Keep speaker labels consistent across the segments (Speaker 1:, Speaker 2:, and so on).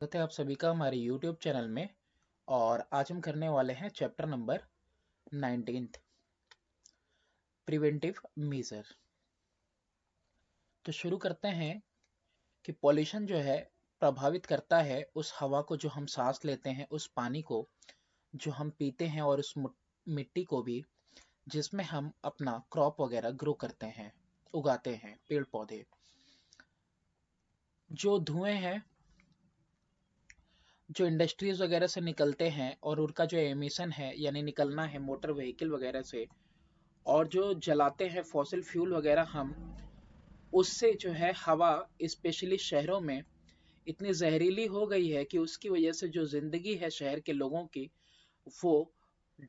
Speaker 1: स्वागत है आप सभी का हमारे YouTube चैनल में। और आज हम करने वाले हैं चैप्टर नंबर 19 प्रिवेंटिव मेजर। तो शुरू करते हैं कि पॉल्यूशन जो है प्रभावित करता है उस हवा को जो हम सांस लेते हैं, उस पानी को जो हम पीते हैं और उस मिट्टी को भी जिसमें हम अपना क्रॉप वगैरह ग्रो करते हैं, उगाते हैं पेड़ पौधे। जो धुएं हैं जो इंडस्ट्रीज वगैरह से निकलते हैं और उनका जो एमिशन है यानी निकलना है मोटर व्हीकल वगैरह से, और जो जलाते हैं फॉसिल फ्यूल वगैरह हम, उससे जो है हवा स्पेशली शहरों में इतनी जहरीली हो गई है कि उसकी वजह से जो जिंदगी है शहर के लोगों की वो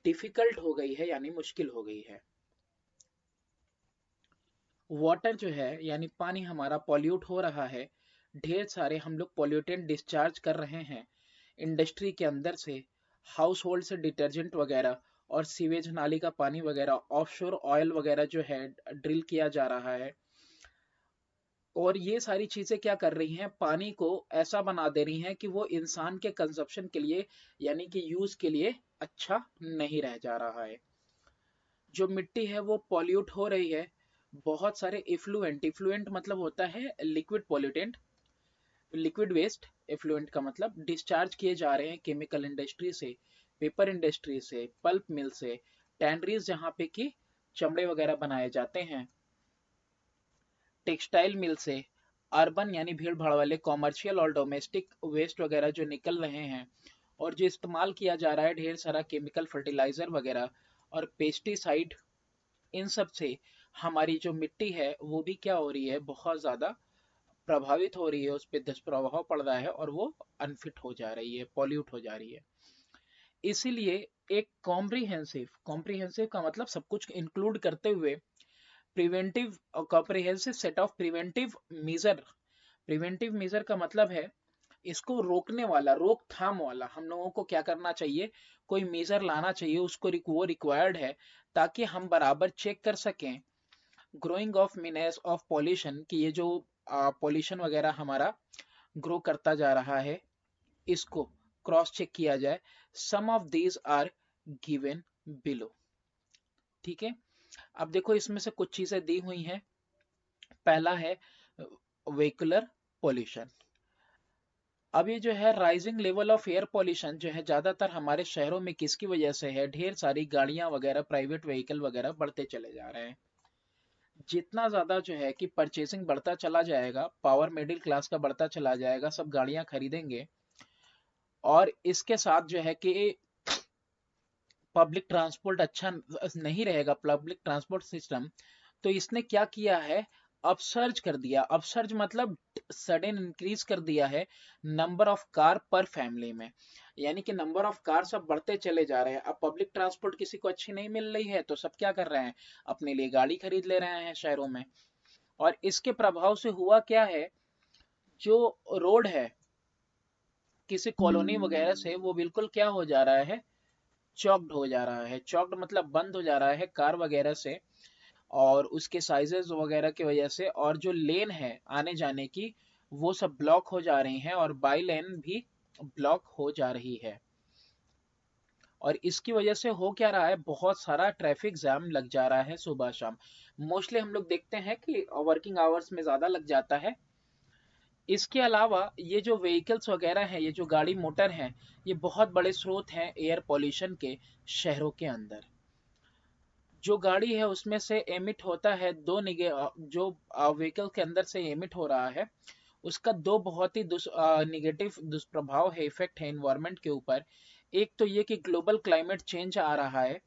Speaker 1: डिफिकल्ट हो गई है यानी मुश्किल हो गई है। वाटर जो है यानी पानी हमारा पॉल्यूट हो रहा है। ढेर सारे हम लोग पॉल्यूटेंट डिस्चार्ज कर रहे हैं इंडस्ट्री के अंदर से, हाउस होल्ड से डिटर्जेंट वगैरह और सीवेज नाली का पानी वगैरह, ऑफशोर ऑयल वगैरह जो है ड्रिल किया जा रहा है। और ये सारी चीजें क्या कर रही हैं, पानी को ऐसा बना दे रही हैं कि वो इंसान के कंजप्शन के लिए यानी कि यूज के लिए अच्छा नहीं रह जा रहा है। जो मिट्टी है वो पॉल्यूट हो रही है। बहुत सारे इफ्लुएंट, इफ्लुएंट मतलब होता है liquid pollutant, liquid waste. Effluent का मतलब डिस्चार्ज किए जा रहे हैं केमिकल इंडस्ट्री से, पेपर इंडस्ट्री से, पल्प मिल से, टैंडरीज जहाँ पे कि चमड़े वगैरह बनाए जाते हैं, टेक्सटाइल मिल से, अर्बन यानी भीड़ भाड़ वाले कॉमर्शियल और डोमेस्टिक वेस्ट वगैरह जो निकल रहे हैं, और जो इस्तेमाल किया जा रहा है ढेर सारा केमिकल फर्टिलाइजर वगैरह और पेस्टिसाइड, इन सब से हमारी जो मिट्टी है वो भी क्या हो रही है, बहुत ज्यादा प्रभावित हो रही है, उस पर दुष्प्रभाव पड़ रहा है और वो अनफिट हो जा रही है, पॉल्यूट हो जा रही है। इसीलिए एक कॉम्प्रिहेंसिव, कॉम्प्रिहेंसिव का मतलब सब कुछ इंक्लूड करते हुए, preventive comprehensive set of preventive measure. Preventive measure का मतलब है इसको रोकने वाला, रोकथाम वाला। हम लोगों को क्या करना चाहिए, कोई मेजर लाना चाहिए, उसको वो रिक्वायर्ड है ताकि हम बराबर चेक कर सकें growing of menace of pollution, कि ये जो पॉल्यूशन वगैरह हमारा ग्रो करता जा रहा है इसको क्रॉस चेक किया जाए। Some of these are given below. ठीक है, अब देखो इसमें से कुछ चीजें दी हुई हैं। पहला है व्हीकुलर पॉल्यूशन। अब ये जो है rising level of air pollution जो है ज्यादातर हमारे शहरों में किसकी वजह से है, ढेर सारी गाड़ियां वगैरह, प्राइवेट व्हीकल वगैरह बढ़ते चले जा रहे हैं। जितना ज्यादा जो है कि परचेसिंग बढ़ता चला जाएगा, पावर मिडिल क्लास का बढ़ता चला जाएगा, सब गाड़ियां खरीदेंगे, और इसके साथ जो है कि पब्लिक ट्रांसपोर्ट अच्छा नहीं रहेगा, पब्लिक ट्रांसपोर्ट सिस्टम, तो इसने क्या किया है, अपसर्ज कर दिया। अपसर्ज मतलब सडन इंक्रीज कर दिया है नंबर ऑफ कार पर फैमिली में, यानी कि नंबर ऑफ कार सब बढ़ते चले जा रहे हैं। अब पब्लिक ट्रांसपोर्ट किसी को अच्छी नहीं मिल रही है तो सब क्या कर रहे हैं, अपने लिए गाड़ी खरीद ले रहे हैं शहरों में। और इसके प्रभाव से हुआ क्या है, जो रोड है किसी कॉलोनी वगैरह से वो बिल्कुल क्या हो जा रहा है, चॉक्ड हो जा रहा है। चॉक्ड मतलब बंद हो जा रहा है कार वगैरह से, और उसके साइजेस वगैरह की वजह से, और जो लेन है आने जाने की वो सब ब्लॉक हो जा रही हैं, और बाई लेन भी ब्लॉक हो जा रही है। और इसकी वजह से हो क्या रहा है, बहुत सारा ट्रैफिक जाम लग जा रहा है सुबह शाम। मोस्टली हम लोग देखते हैं कि वर्किंग आवर्स में ज्यादा लग जाता है। इसके अलावा ये जो व्हीकल्स वगैरह हैं, ये जो गाड़ी मोटर हैं, ये बहुत बड़े स्रोत हैं एयर पॉल्यूशन के शहरों के अंदर। जो गाड़ी है उसमें से एमिट होता है दो जो व्हीकल के अंदर से एमिट हो रहा है, उसका दो बहुत ही निगेटिव दुष्प्रभाव है, इफेक्ट है इन्वायरमेंट के ऊपर। एक तो ये कि ग्लोबल क्लाइमेट चेंज आ रहा है,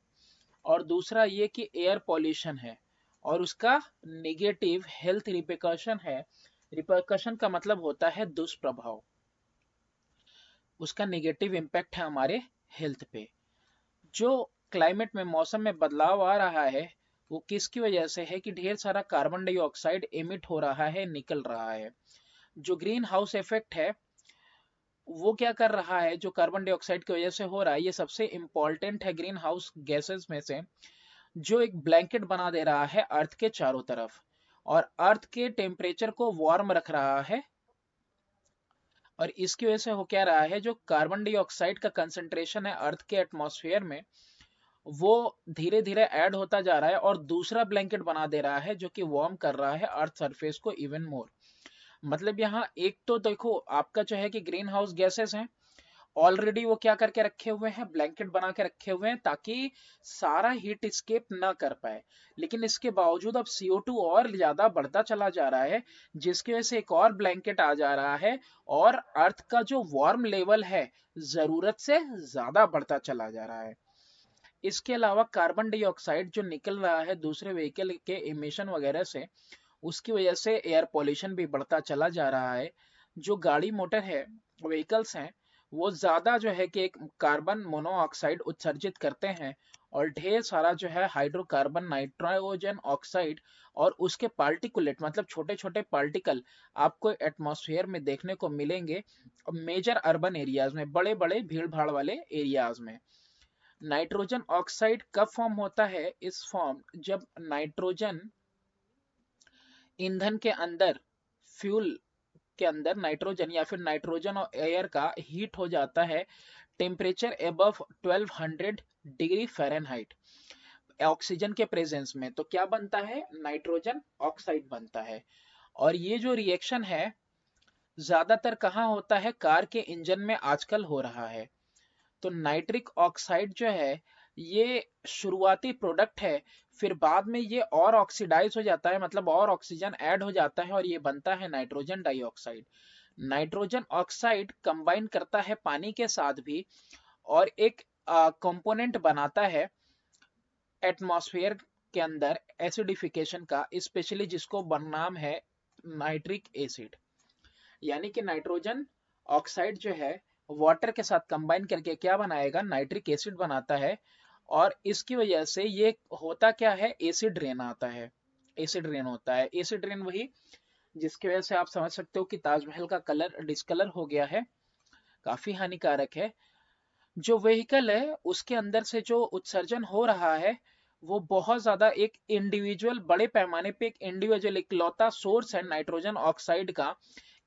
Speaker 1: और दूसरा ये कि एयर पॉल्यूशन है, और उसका निगेटिव हेल्थ रिpercussion है। रिpercussion का मतलब होता है दुष्प्रभाव, उसका निगेटिव इम्पैक्ट है हमारे हेल्थ पे। जो क्लाइमेट में, मौसम में बदलाव आ रहा है वो किसकी वजह से है, कि ढेर सारा कार्बन डाइऑक्साइड एमिट हो रहा है, निकल रहा है। जो ग्रीन हाउस इफेक्ट है वो क्या कर रहा है, जो कार्बन डाइऑक्साइड की वजह से हो रहा है, ये सबसे इंपॉर्टेंट है ग्रीन हाउस गैसेस में से, जो एक ब्लैंकेट बना दे रहा है अर्थ के चारों तरफ, और अर्थ के टेम्परेचर को वार्म रख रहा है। और इसकी वजह से हो क्या रहा है, जो कार्बन डाइऑक्साइड का कंसंट्रेशन है अर्थ के एटमॉस्फेयर में, वो धीरे धीरे ऐड होता जा रहा है और दूसरा ब्लैंकेट बना दे रहा है जो कि वार्म कर रहा है अर्थ सरफेस को इवन मोर। मतलब यहाँ एक तो देखो आपका जो है कि ग्रीन हाउस गैसेस हैं, ऑलरेडी वो क्या करके रखे हुए हैं, ब्लैंकेट बना के रखे हुए हैं ताकि सारा हीट स्केप ना कर पाए। लेकिन इसके बावजूद अब CO2 और ज्यादा बढ़ता चला जा रहा है, जिसकी वजह से एक और ब्लैंकेट आ जा रहा है और अर्थ का जो वार्म लेवल है जरूरत से ज्यादा बढ़ता चला जा रहा है। इसके अलावा कार्बन डाइऑक्साइड जो निकल रहा है दूसरे व्हीकल के इमिशन वगैरह से, उसकी वजह से एयर पॉल्यूशन भी बढ़ता चला जा रहा है। जो गाड़ी मोटर है, व्हीकल्स हैं, वो ज्यादा जो है कि एक कार्बन मोनोऑक्साइड उत्सर्जित करते हैं और ढेर सारा जो है हाइड्रोकार्बन, नाइट्रोजन ऑक्साइड और उसके पार्टिकुलेट मतलब छोटे छोटे पार्टिकल आपको एटमॉस्फेयर में देखने को मिलेंगे मेजर अर्बन एरियाज में, बड़े बड़े भीड़ भाड़ वाले एरियाज में। नाइट्रोजन ऑक्साइड कब फॉर्म होता है, इस फॉर्म जब नाइट्रोजन ईंधन के अंदर, फ्यूल के अंदर नाइट्रोजन या फिर नाइट्रोजन और एयर का हीट हो जाता है temperature above 1200 degree Fahrenheit oxygen के प्रेजेंस में, तो क्या बनता है, नाइट्रोजन ऑक्साइड बनता है। और ये जो रिएक्शन है ज्यादातर कहाँ होता है, कार के इंजन में आजकल हो रहा है। तो नाइट्रिक ऑक्साइड जो है ये शुरुआती प्रोडक्ट है, फिर बाद में ये और ऑक्सीडाइज हो जाता है, मतलब और ऑक्सीजन ऐड हो जाता है और ये बनता है nitrogen dioxide. Nitrogen oxide combine करता है पानी के साथ भी और एक कंपोनेंट बनाता है एटमॉस्फेयर के अंदर एसिडिफिकेशन का, स्पेशली जिसको नाम है नाइट्रिक एसिड। यानी कि नाइट्रोजन ऑक्साइड जो है वाटर के साथ कंबाइन करके क्या बनाएगा, नाइट्रिक एसिड बनाता है। और इसकी वजह से ये होता क्या है, एसिड रेन आता है, एसिड रेन होता है। एसिड रेन वही जिसकी वजह से आप समझ सकते हो कि ताजमहल का कलर डिस्कलर हो गया है, काफी हानिकारक है। जो व्हीकल है उसके अंदर से जो उत्सर्जन हो रहा है वो बहुत ज्यादा एक इंडिविजुअल, बड़े पैमाने पे एक इंडिविजुअल इकलौता सोर्स है नाइट्रोजन ऑक्साइड का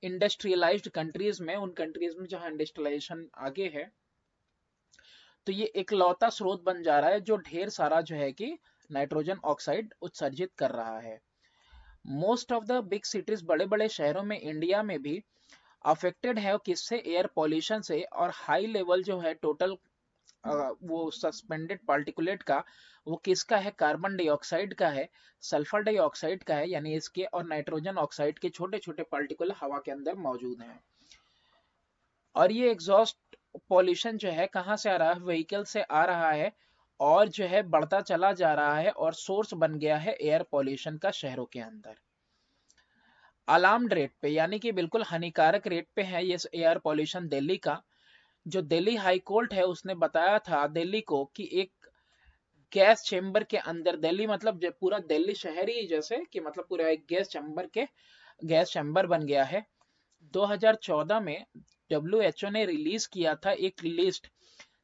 Speaker 1: इंडस्ट्रियलाइज्ड कंट्रीज में, उन कंट्रीज में जहां इंडस्ट्रियलाइजेशन आगे है। तो ये इकलौता स्रोत बन जा रहा है जो ढेर सारा जो है कि नाइट्रोजन ऑक्साइड उत्सर्जित कर रहा है। Most of the big cities, बड़े बड़े शहरों में इंडिया में भी अफेक्टेड है किससे, एयर पॉल्यूशन से। और हाई लेवल जो है टोटल वो सस्पेंडेड पार्टिकुलेट का, वो किसका है, कार्बन डाइऑक्साइड का है, सल्फर डाइऑक्साइड का है, यानी इसके और नाइट्रोजन ऑक्साइड के छोटे छोटे पार्टिकल हवा के अंदर मौजूद हैं। और ये एग्जॉस्ट पॉल्यूशन जो है कहाँ से आ रहा है, व्हीकल से आ रहा है और जो है बढ़ता चला जा रहा है और सोर्स बन गया है एयर पॉल्यूशन का शहरों के अंदर। अलार्म्ड रेट पे, यानी कि बिल्कुल हानिकारक रेट पे है ये एयर पॉल्यूशन दिल्ली का। जो दिल्ली हाई कोर्ट है उसने बताया था दिल्ली को कि एक गैस चेंबर के अंदर, दिल्ली मतलब पूरा दिल्ली शहर ही जैसे कि मतलब पूरा एक गैस चैम्बर बन गया है। 2014 में WHO ने रिलीज किया था एक लिस्ट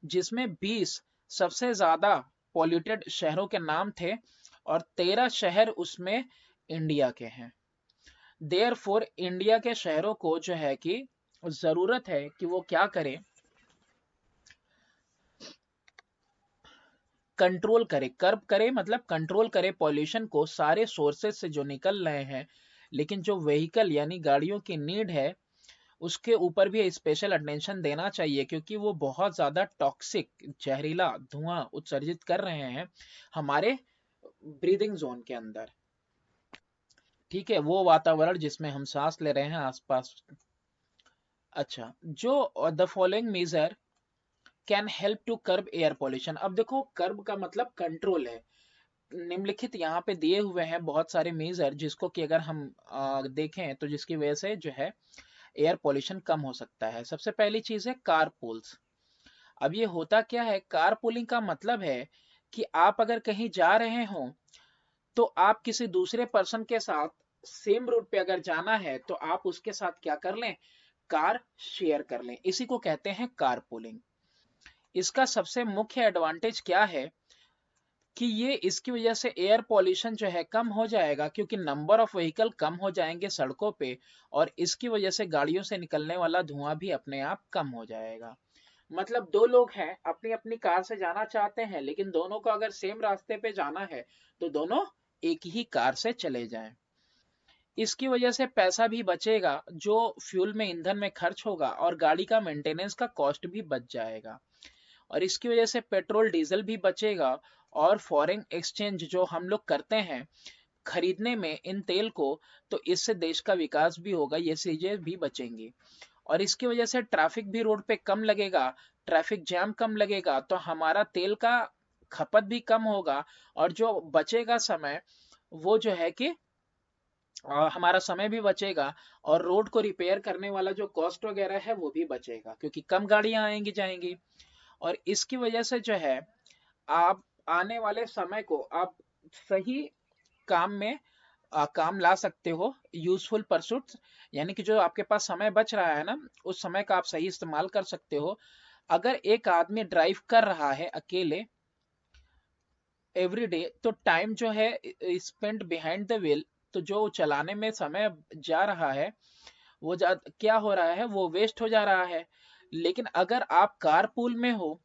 Speaker 1: जिसमें 20 सबसे ज्यादा पॉल्यूटेड शहरों के नाम थे और 13 शहर उसमें इंडिया के हैं। देयरफॉर इंडिया के शहरों को जो है कि जरूरत है कि वो क्या करें, कंट्रोल करे, कर्ब करे, मतलब कंट्रोल करे पॉल्यूशन को सारे सोर्सेस से जो निकल रहे हैं। लेकिन जो व्हीकल यानी गाड़ियों की नीड है उसके ऊपर भी स्पेशल अटेंशन देना चाहिए, क्योंकि वो बहुत ज्यादा टॉक्सिक जहरीला धुआं उत्सर्जित कर रहे हैं हमारे ब्रीदिंग जोन के अंदर। ठीक है, वो वातावरण जिसमें हम सांस ले रहे हैं आसपास। अच्छा, जो the following measure can help to curb air pollution. अब देखो कर्ब का मतलब कंट्रोल है। निम्नलिखित यहाँ पे दिए हुए हैं बहुत सारे मेजर जिसको कि अगर हम देखें तो जिसकी वजह से जो है एयर पॉल्यूशन कम हो सकता है। सबसे पहली चीज है कार पूल्स। अब ये होता क्या है, कार पूलिंग का मतलब है कि आप अगर कहीं जा रहे हो तो आप किसी दूसरे पर्सन के साथ सेम रूट पे अगर जाना है तो आप उसके साथ क्या कर लें, कार शेयर कर लें, इसी को कहते हैं कार पूलिंग। इसका सबसे मुख्य एडवांटेज क्या है, कि ये इसकी वजह से एयर पॉल्यूशन जो है कम हो जाएगा, क्योंकि नंबर ऑफ व्हीकल कम हो जाएंगे सड़कों पे, और इसकी वजह से गाड़ियों से निकलने वाला धुआं भी अपने आप कम हो जाएगा। मतलब दो लोग हैं, अपनी अपनी कार से जाना चाहते हैं, लेकिन दोनों को अगर सेम रास्ते पे जाना है तो दोनों एक ही कार से चले जाएं। इसकी वजह से पैसा भी बचेगा, जो फ्यूल में ईंधन में खर्च होगा, और गाड़ी का मेंटेनेंस का कॉस्ट भी बच जाएगा। और इसकी वजह से पेट्रोल डीजल भी बचेगा, और फॉरेन एक्सचेंज जो हम लोग करते हैं खरीदने में इन तेल को, तो इससे देश का विकास भी होगा, ये चीजें भी बचेंगी। और इसकी वजह से ट्रैफिक भी रोड पे कम लगेगा, ट्रैफिक जैम कम लगेगा, तो हमारा तेल का खपत भी कम होगा, और जो बचेगा समय वो जो है कि हमारा समय भी बचेगा, और रोड को रिपेयर करने वाला जो कॉस्ट वगैरह है वो भी बचेगा, क्योंकि कम गाड़ियां आएंगी जाएंगी। और इसकी वजह से जो है आप आने वाले समय को आप सही काम में काम ला सकते हो, यूजफुल परसूट्स, यानी कि जो आपके पास समय बच रहा है ना, उस समय का आप सही इस्तेमाल कर सकते हो। अगर एक आदमी ड्राइव कर रहा है अकेले एवरी डे, तो टाइम जो है स्पेंड बिहाइंड द व्हील, तो जो चलाने में समय जा रहा है वो क्या हो रहा है, वो वेस्ट हो जा रहा है। लेकिन अगर आप कारपूल में हो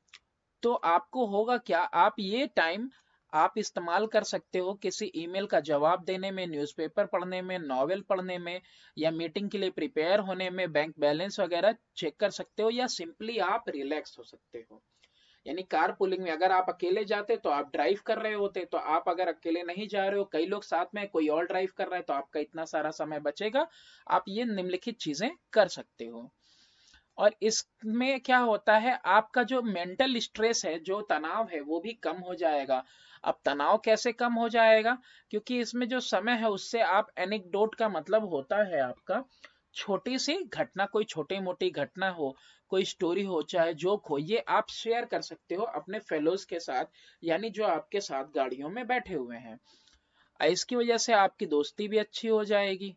Speaker 1: तो आपको होगा क्या, आप ये टाइम आप इस्तेमाल कर सकते हो किसी ईमेल का जवाब देने में, न्यूज़पेपर पढ़ने में, नॉवेल पढ़ने में, या मीटिंग के लिए प्रिपेयर होने में, बैंक बैलेंस वगैरह चेक कर सकते हो, या सिंपली आप रिलैक्स हो सकते हो। यानी कार पुलिंग में अगर आप अकेले जाते तो आप ड्राइव कर रहे होते, तो आप अगर अकेले नहीं जा रहे हो, कई लोग साथ में, कोई और ड्राइव कर रहा है, तो आपका इतना सारा समय बचेगा। आप ये निम्नलिखित चीजें कर सकते हो। और इसमें क्या होता है, आपका जो मेंटल स्ट्रेस है, जो तनाव है, वो भी कम हो जाएगा। अब तनाव कैसे कम हो जाएगा, क्योंकि इसमें जो समय है उससे आप एनेक्डोट का मतलब होता है आपका छोटी सी घटना, कोई छोटी मोटी घटना हो, कोई स्टोरी हो, चाहे जोक हो, ये आप शेयर कर सकते हो अपने फेलोज के साथ, यानी जो आपके साथ गाड़ियों में बैठे हुए हैं। इसकी वजह से आपकी दोस्ती भी अच्छी हो जाएगी,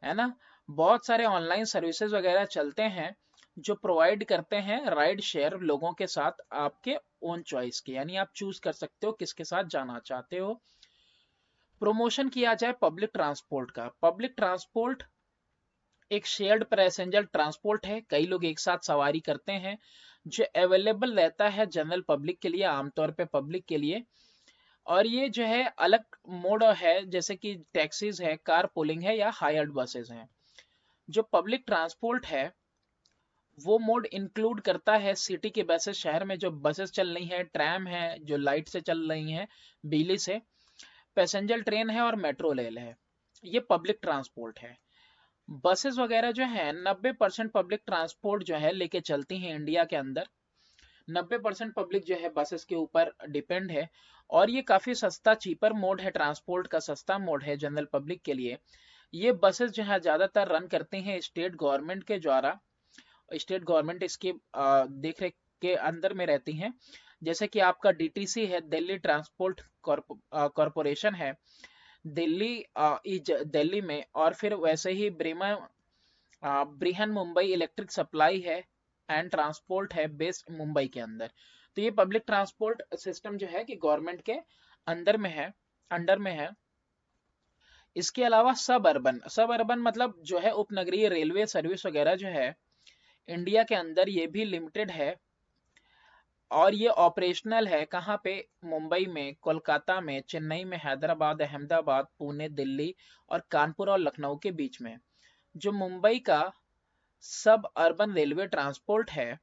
Speaker 1: है ना। बहुत सारे ऑनलाइन सर्विसेज वगैरह चलते हैं जो प्रोवाइड करते हैं राइड शेयर लोगों के साथ, आपके ओन चॉइस के, यानी आप चूज कर सकते हो किसके साथ जाना चाहते हो। प्रमोशन किया जाए पब्लिक ट्रांसपोर्ट का। पब्लिक ट्रांसपोर्ट एक शेयर्ड पैसेंजर ट्रांसपोर्ट है, कई लोग एक साथ सवारी करते हैं, जो अवेलेबल रहता है जनरल पब्लिक के लिए, आमतौर पे पब्लिक के लिए। और ये जो है अलग मोड है, जैसे कि टैक्सीज है, कार पूलिंग है, या हायर्ड बसेस हैं। जो पब्लिक ट्रांसपोर्ट है वो मोड इंक्लूड करता है सिटी के बसेस, शहर में जो बसेस चल रही हैं, ट्रैम है जो लाइट से चल रही हैं, बिजली से, पैसेंजर ट्रेन है, और मेट्रो रेल है। ये पब्लिक ट्रांसपोर्ट है। बसेस वगैरह जो है 90% पब्लिक ट्रांसपोर्ट जो है लेके चलती हैं इंडिया के अंदर। 90% पब्लिक जो है बसेस के ऊपर डिपेंड है, और ये काफी सस्ता चीपर मोड है, ट्रांसपोर्ट का सस्ता मोड है जनरल पब्लिक के लिए। ये बसेस जो है ज्यादातर रन करती हैं स्टेट गवर्नमेंट के द्वारा, स्टेट गवर्नमेंट इसके देख रेख के अंदर में रहती हैं। जैसे कि आपका डीटीसी है, दिल्ली ट्रांसपोर्ट कॉरपोरेशन है, दिल्ली दिल्ली में, और फिर वैसे ही ब्रिहन मुंबई इलेक्ट्रिक सप्लाई है एंड ट्रांसपोर्ट है बेस्ड मुंबई के अंदर। तो ये पब्लिक ट्रांसपोर्ट सिस्टम जो है कि गवर्नमेंट के अंदर में है, अंडर में है। इसके अलावा सब अर्बन मतलब जो है उपनगरीय रेलवे सर्विस वगैरह जो है इंडिया के अंदर, ये भी लिमिटेड है। और ये ऑपरेशनल है कहाँ पे, मुंबई में, कोलकाता में, चेन्नई में, हैदराबाद, अहमदाबाद, पुणे, दिल्ली, और कानपुर और लखनऊ के बीच में। जो मुंबई का सब अर्बन रेलवे ट्रांसपोर्ट है,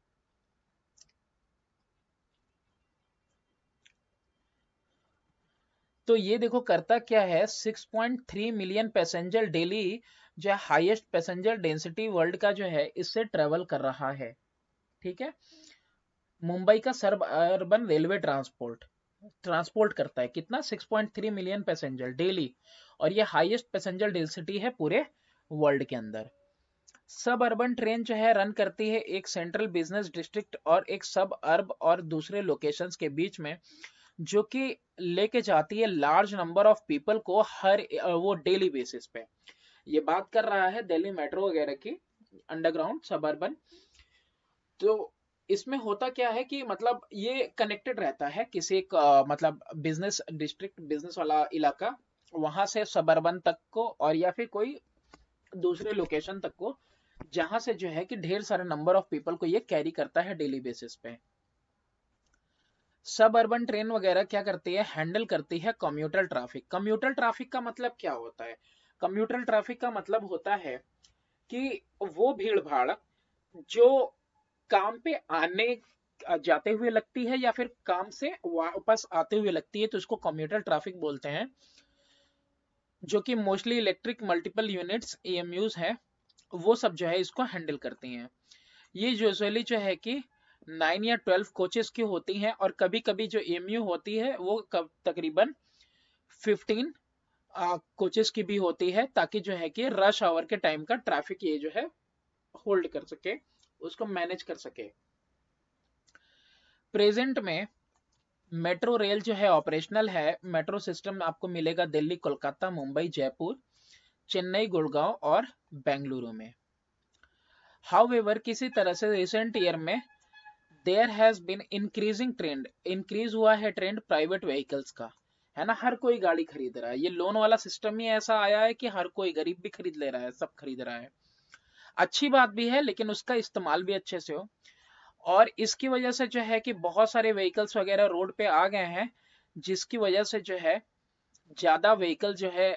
Speaker 1: तो ये देखो करता क्या है, 6.3 मिलियन पैसेंजर डेली, जो है हाईएस्ट पैसेंजर डेंसिटी वर्ल्ड का जो है, इससे ट्रेवल कर रहा है। ठीक है, मुंबई का SERB urban railway transport transport करता है कितना, 6.3 मिलियन पैसेंजर डेली, और ये हाईएस्ट पैसेंजर डेंसिटी है पूरे वर्ल्ड के अंदर। सब अर्बन ट्रेन जो है रन करती है एक सेंट्रल बिजनेस डिस्ट्रिक्ट और एक सब अर्ब और दूसरे लोकेशंस के बीच में, जो कि लेके जाती है लार्ज नंबर ऑफ पीपल को हर वो डेली बेसिस पे। ये बात कर रहा है दिल्ली मेट्रो वगैरह की, अंडरग्राउंड सब अर्बन। तो इसमें होता क्या है कि मतलब ये कनेक्टेड रहता है किसी एक मतलब बिजनेस डिस्ट्रिक्ट, बिजनेस वाला इलाका, वहां से सबर्बन तक को, और या फिर कोई दूसरे लोकेशन तक को, जहां से जो है कि ढेर सारे नंबर ऑफ पीपल को ये कैरी करता है डेली बेसिस पे। सब अर्बन ट्रेन वगैरह क्या करती है, हैंडल करती है कम्यूटर ट्रैफिक। कम्यूटर ट्रैफिक का मतलब क्या होता है? कम्यूटर ट्रैफिक का मतलब होता है कि वो भीड़ भाड़ जो काम पे आने जाते हुए लगती है या फिर काम से वापस आते हुए लगती है, तो इसको कम्यूटर ट्रैफिक बोलते हैं, जो कि mostly electric multiple units EMUs है, वो सब जो है इसको हैंडल करती हैं। ये यूजुअली जो है कि 9 या 12 कोचेस की होती हैं, और कभी कभी जो EMU होती है वो तकरीबन 15 कोचेस की भी होती है, ताकि जो है कि रश आवर के टाइम का ट्रैफिक ये जो है होल्ड कर सके, उसको मैनेज कर सके। प्रेजेंट में मेट्रो रेल जो है ऑपरेशनल है। मेट्रो सिस्टम आपको मिलेगा दिल्ली, कोलकाता, मुंबई, जयपुर, चेन्नई, गुड़गांव और बेंगलुरु में। हाउएवर किसी तरह से रिसेंट ईयर में there has been increasing trend, increase हुआ है ट्रेंड प्राइवेट व्हीकल्स का, है ना। हर कोई गाड़ी खरीद रहा है, ये लोन वाला सिस्टम ही ऐसा आया है कि हर कोई, गरीब भी खरीद ले रहा है, सब खरीद रहा है। अच्छी बात भी है, लेकिन उसका इस्तेमाल भी अच्छे से हो। और इसकी वजह से जो है कि बहुत सारे व्हीकल्स वगैरह रोड पे आ गए हैं, जिसकी वजह से जो है ज्यादा व्हीकल जो है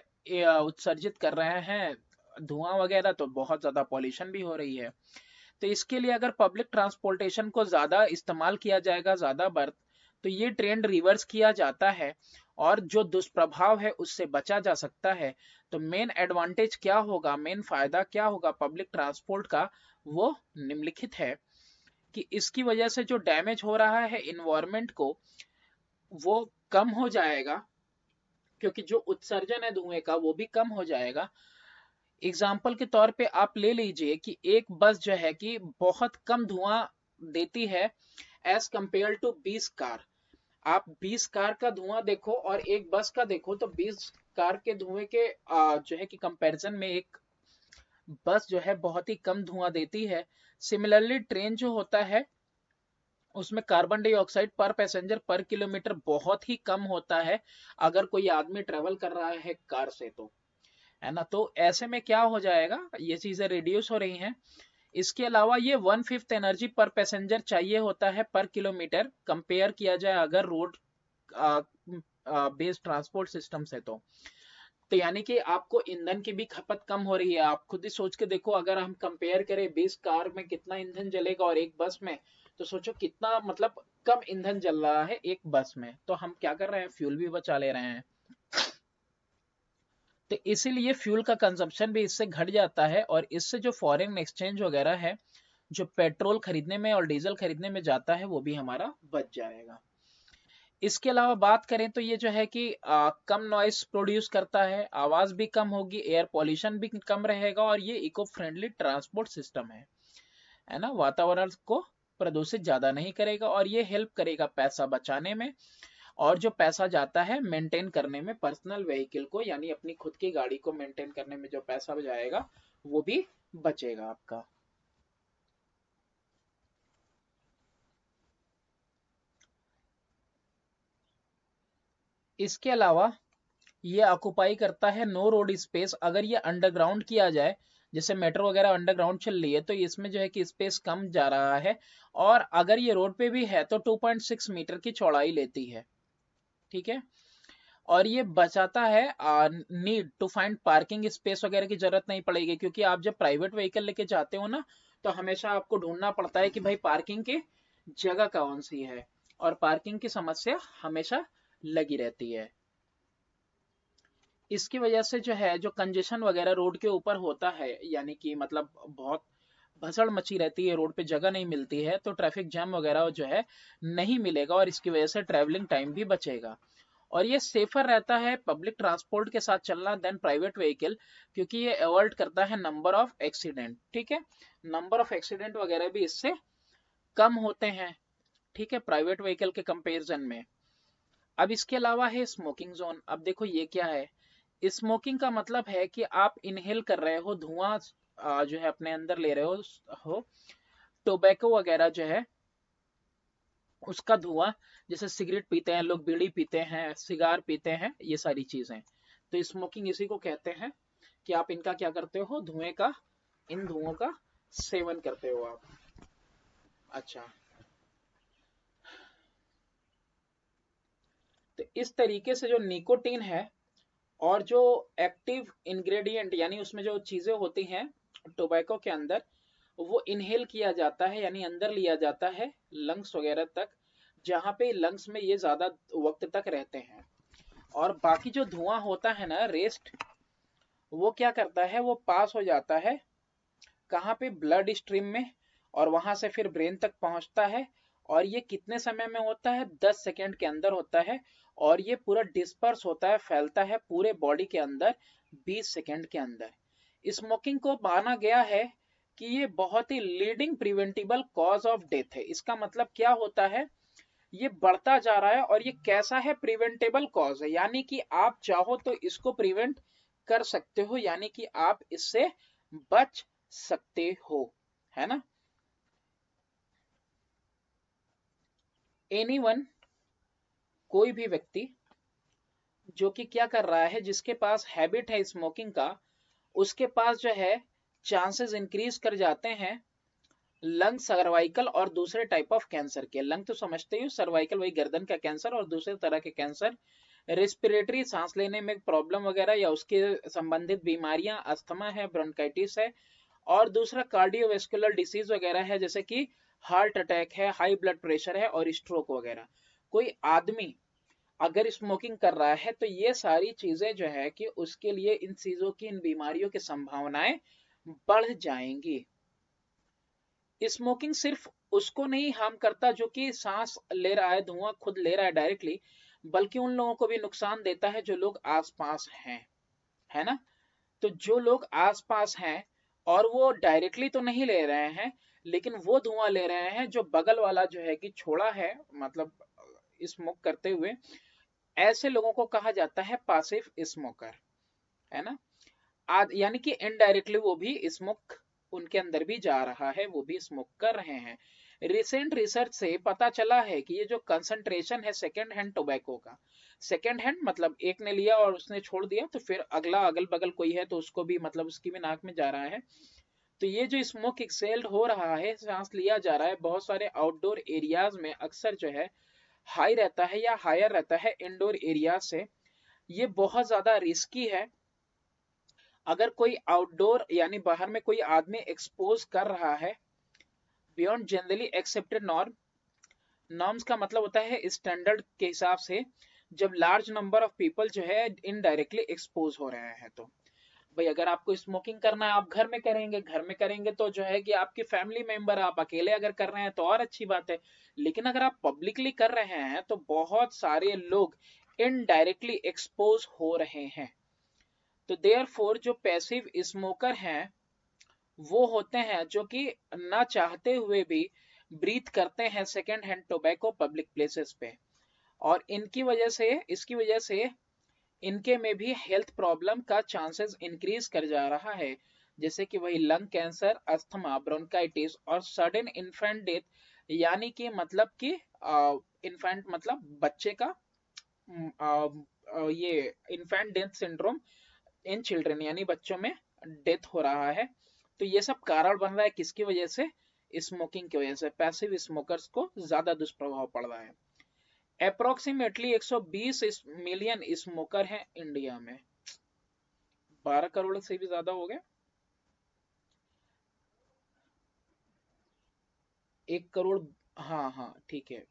Speaker 1: उत्सर्जित कर रहे हैं धुआं वगैरह, तो बहुत ज्यादा पॉल्यूशन भी हो रही है। तो इसके लिए अगर पब्लिक ट्रांसपोर्टेशन को ज्यादा इस्तेमाल किया जाएगा, ज्यादा बर्थ, तो ये ट्रेंड रिवर्स किया जाता है और जो दुष्प्रभाव है उससे बचा जा सकता है। तो मेन एडवांटेज क्या होगा, मेन फायदा क्या होगा पब्लिक ट्रांसपोर्ट का, वो निम्नलिखित है कि इसकी वजह से जो डैमेज हो रहा है इन्वायरमेंट को, वो कम हो जाएगा, क्योंकि जो उत्सर्जन है धुएं का वो भी कम हो जाएगा। एग्जाम्पल के तौर पे आप ले लीजिए कि एक बस जो है कि बहुत कम धुआं देती है एज कंपेयर टू 20 कार। आप 20 कार का धुआं देखो और एक बस का देखो, तो 20 कार के धुएं के जो है कि कंपैरिजन में एक बस जो है बहुत ही कम धुआं देती है। सिमिलरली ट्रेन जो होता है उसमें कार्बन डाइऑक्साइड पर पैसेंजर पर किलोमीटर बहुत ही कम होता है, अगर कोई आदमी ट्रेवल कर रहा है कार से, तो है ना। तो ऐसे में क्या हो जाएगा, ये चीजें रिड्यूस हो रही हैं। इसके अलावा ये 1/5 एनर्जी पर पैसेंजर चाहिए होता है पर किलोमीटर, कंपेयर किया जाए अगर रोड बेस्ड ट्रांसपोर्ट सिस्टम से। तो यानी कि आपको ईंधन की भी खपत कम हो रही है। आप खुद ही सोच के देखो, अगर हम कंपेयर करें 20 कार में कितना ईंधन जलेगा और एक बस में, तो सोचो कितना मतलब कम ईंधन जल रहा है एक बस में। तो हम क्या कर रहे हैं, फ्यूल भी बचा ले रहे हैं। तो इसीलिए फ्यूल का कंजप्शन भी इससे घट जाता है, और इससे जो फॉरेन एक्सचेंज वगैरह है, जो पेट्रोल खरीदने में और डीजल खरीदने में जाता है, वो भी हमारा बच जाएगा। इसके अलावा बात करें तो ये जो है कि कम नॉइस प्रोड्यूस करता है, आवाज भी कम होगी, एयर पॉल्यूशन भी कम रहेगा, और ये इको फ्रेंडली ट्रांसपोर्ट सिस्टम है ना। वातावरण को प्रदूषित ज्यादा नहीं करेगा, और ये हेल्प करेगा पैसा बचाने में, और जो पैसा जाता है मेंटेन करने में पर्सनल व्हीकल को, यानी अपनी खुद की गाड़ी को मेंटेन करने में जो पैसा जाएगा वो भी बचेगा आपका। इसके अलावा ये ऑक्युपाई करता है नो रोड स्पेस। अगर ये अंडरग्राउंड किया जाए, जैसे मेट्रो वगैरह अंडरग्राउंड चल रही है, तो इसमें जो है कि स्पेस कम जा रहा है, और अगर ये रोड पे भी है तो 2.6 मीटर की चौड़ाई लेती है, ठीक है। और ये बचाता है need to find parking space वगैरह की जरूरत नहीं पड़ेगी, क्योंकि आप जब प्राइवेट व्हीकल लेके जाते हो ना, तो हमेशा आपको ढूंढना पड़ता है कि भाई पार्किंग की जगह कौन सी है, और पार्किंग की समस्या हमेशा लगी रहती है। इसकी वजह से जो है, जो कंजेशन वगैरह रोड के ऊपर होता है, यानी कि मतलब बहुत भसड़ मची रहती है, रोड पे जगह नहीं मिलती है, तो ट्रैफिक जैम वगैरह जो है नहीं मिलेगा, और इसकी वजह से ट्रैवलिंग टाइम भी बचेगा। और ये सेफर रहता है पब्लिक ट्रांसपोर्ट के साथ चलना देन प्राइवेट व्हीकल, क्योंकि ये अवॉइड करता है नंबर ऑफ एक्सीडेंट, ठीक है। नंबर ऑफ एक्सीडेंट वगैरह भी इससे कम होते हैं, ठीक है, प्राइवेट व्हीकल के कंपेरिजन में। अब इसके अलावा है स्मोकिंग जोन। अब देखो ये क्या है, स्मोकिंग का मतलब है कि आप इनहेल कर रहे हो धुआं, जो है अपने अंदर ले रहे हो टोबैको वगैरह जो है, उसका धुआं, जैसे सिगरेट पीते हैं लोग, बीड़ी पीते हैं, सिगार पीते हैं, ये सारी चीजें। तो स्मोकिंग इसी को कहते हैं कि आप इनका क्या करते हो, धुएं का, इन धुओं का सेवन करते हो आप। अच्छा, तो इस तरीके से जो निकोटीन है और जो एक्टिव इंग्रेडिएंट यानी उसमें जो चीजें होती हैं टोबैको के अंदर, वो इनहेल किया जाता है यानी अंदर लिया जाता है लंग्स वगैरह तक, जहां पे लंग्स में ये ज्यादा वक्त तक रहते हैं। और बाकी जो धुआं होता है ना रेस्ट, वो क्या करता है, वो पास हो जाता है कहाँ पे, ब्लड स्ट्रीम में, और वहां से फिर ब्रेन तक पहुंचता है। और ये कितने समय में होता है, 10 सेकेंड के अंदर होता है। और ये पूरा डिस्पर्स होता है, फैलता है पूरे बॉडी के अंदर 20 सेकेंड के अंदर। स्मोकिंग को माना गया है कि ये बहुत ही leading preventable cause of death है। इसका मतलब क्या होता है, ये बढ़ता जा रहा है और ये कैसा है, प्रिवेंटेबल कॉज है, यानी कि आप चाहो तो इसको प्रिवेंट कर सकते हो, यानी कि आप इससे बच सकते हो, है ना। एनीवन, कोई भी व्यक्ति जो कि क्या कर रहा है, जिसके पास हैबिट है स्मोकिंग का, उसके पास जो है चांसेस इंक्रीज कर जाते हैं लंग, सर्वाइकल और दूसरे टाइप ऑफ कैंसर के। लंग तो समझते ही, सर्वाइकल वही गर्दन का कैंसर, और दूसरे तरह के कैंसर, रेस्पिरेटरी सांस लेने में प्रॉब्लम वगैरह या उसके संबंधित बीमारियां, अस्थमा है, ब्रोंकाइटिस है, और दूसरा कार्डियोवेस्कुलर डिसीज वगैरह है, जैसे कि हार्ट अटैक है, हाई ब्लड प्रेशर है और स्ट्रोक वगैरह। कोई आदमी अगर स्मोकिंग कर रहा है तो ये सारी चीजें जो है कि उसके लिए इन चीजों की, इन बीमारियों की संभावनाएं बढ़ जाएंगी। स्मोकिंग सिर्फ उसको नहीं हार्म करता जो कि सांस ले रहा है, धुआं खुद ले रहा है डायरेक्टली, बल्कि उन लोगों को भी नुकसान देता है जो लोग आसपास हैं, है ना। तो जो लोग आसपास हैं और वो डायरेक्टली तो नहीं ले रहे हैं, लेकिन वो धुआं ले रहे हैं जो बगल वाला जो है कि छोड़ा है, मतलब स्मोक करते हुए, ऐसे लोगों को कहा जाता है पासिव स्मोकर, है ना। यानी कि इनडायरेक्टली वो भी स्मोक उनके अंदर भी जा रहा है, वो भी स्मोक कर रहे हैं। रिसेंट रिसर्च से पता चला है कि ये जो कंसंट्रेशन है सेकेंड हैंड टोबैको का, सेकेंड हैंड मतलब एक ने लिया और उसने छोड़ दिया, तो फिर अगला अगल बगल कोई है तो उसको भी, मतलब उसकी भी नाक में जा रहा है। तो ये जो स्मोक एक्सेल्ड हो रहा है, सांस लिया जा रहा है, बहुत सारे आउटडोर एरियाज में अक्सर जो है हाई रहता है या हायर रहता है इंडोर एरिया से। ये बहुत ज्यादा रिस्की है। अगर कोई आउटडोर यानी बाहर में कोई आदमी एक्सपोज कर रहा है beyond generally accepted norm, norms का मतलब होता है स्टैंडर्ड के हिसाब से, जब लार्ज नंबर ऑफ पीपल जो है इनडायरेक्टली एक्सपोज हो रहे हैं। तो भाई अगर आपको स्मोकिंग करना है आप घर में करेंगे, घर में करेंगे तो जो है कि आपकी फैमिली मेंबर, आप अकेले अगर कर रहे हैं तो और अच्छी बात है। लेकिन अगर आप पब्लिकली कर रहे हैं तो बहुत सारे लोग इनडायरेक्टली एक्सपोज हो रहे हैं। तो देयरफॉर जो पैसिव स्मोकर हैं वो होते हैं जो कि ना चाहते हुए भी ब्रीथ करते हैं second hand tobacco public places पे, और इनकी वजह से, इसकी वजह से इनके में भी हेल्थ प्रॉब्लम का चांसेस इंक्रीज कर जा रहा है, जैसे कि वही लंग कैंसर, अस्थमा, ब्रोंकाइटिस और सडन इन्फेंट डेथ, यानी कि मतलब कि इन्फेंट मतलब बच्चे का, ये infant death syndrome in children यानी बच्चों में डेथ हो रहा है। तो ये सब कारण बन रहा है किसकी वजह से, स्मोकिंग की वजह से। पैसिव स्मोकर्स को ज्यादा दुष्प्रभाव पड़ रहा है। अप्रोक्सीमेटली 120 मिलियन स्मोकर हैं इंडिया में। 12 करोड़ से भी ज्यादा हो गए, 1 करोड़। हाँ हाँ ठीक है।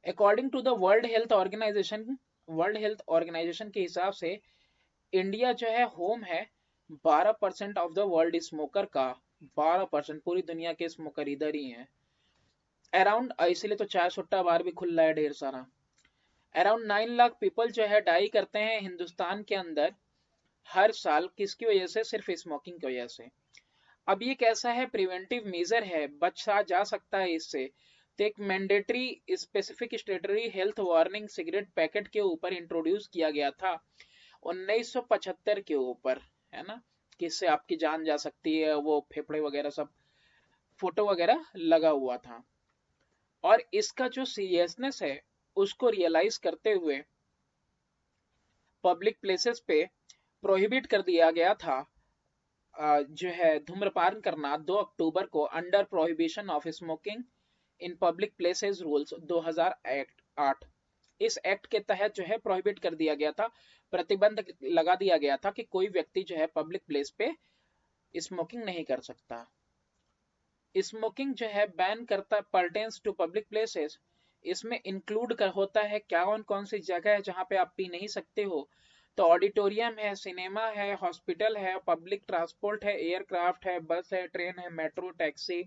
Speaker 1: According to the World Health Organization के हिसाब से इंडिया जो है होम है 12% ऑफ द वर्ल्ड स्मोकर का। 12% पूरी दुनिया के स्मोकर इधर ही हैं। अराउंड, इसीलिए तो चाय सुट्टा बार भी खुल रहा है ढेर सारा। अराउंड 9 लाख पीपल जो है डाई करते हैं हिंदुस्तान के अंदर हर साल, किसकी वजह से, सिर्फ स्मोकिंग की वजह से। अब ये कैसा है, प्रिवेंटिव मेजर है, बचा जा सकता है इससे। तो एक mandatory specific स्टेटरी health warning cigarette packet के ऊपर इंट्रोड्यूस किया गया था 1975 के ऊपर, है ना, कि इससे आपकी जान जा सकती है, वो फेफड़े वगैरह सब फोटो वगैरह लगा हुआ था। और इसका जो सीरियसनेस है उसको रियलाइज करते हुए पब्लिक प्लेसेस पे प्रोहिबिट कर दिया गया था जो है धूम्रपान करना 2 अक्टूबर को under prohibition of smoking in public places rules 2008। इस एक्ट के तहत जो है प्रोहिबिट कर दिया गया था, प्रतिबंध लगा दिया गया था कि कोई व्यक्ति जो है पब्लिक प्लेस पे स्मोकिंग नहीं कर सकता। स्मोकिंग जो है बैन करता पर्टेन्स टू पब्लिक प्लेसेस, इसमें इंक्लूड कर होता है क्या, कौन सी जगह है जहां पे आप पी नहीं सकते हो। तो ऑडिटोरियम है, सिनेमा है, हॉस्पिटल है, पब्लिक ट्रांसपोर्ट है, एयरक्राफ्ट है, बस है, ट्रेन है, मेट्रो, टैक्सी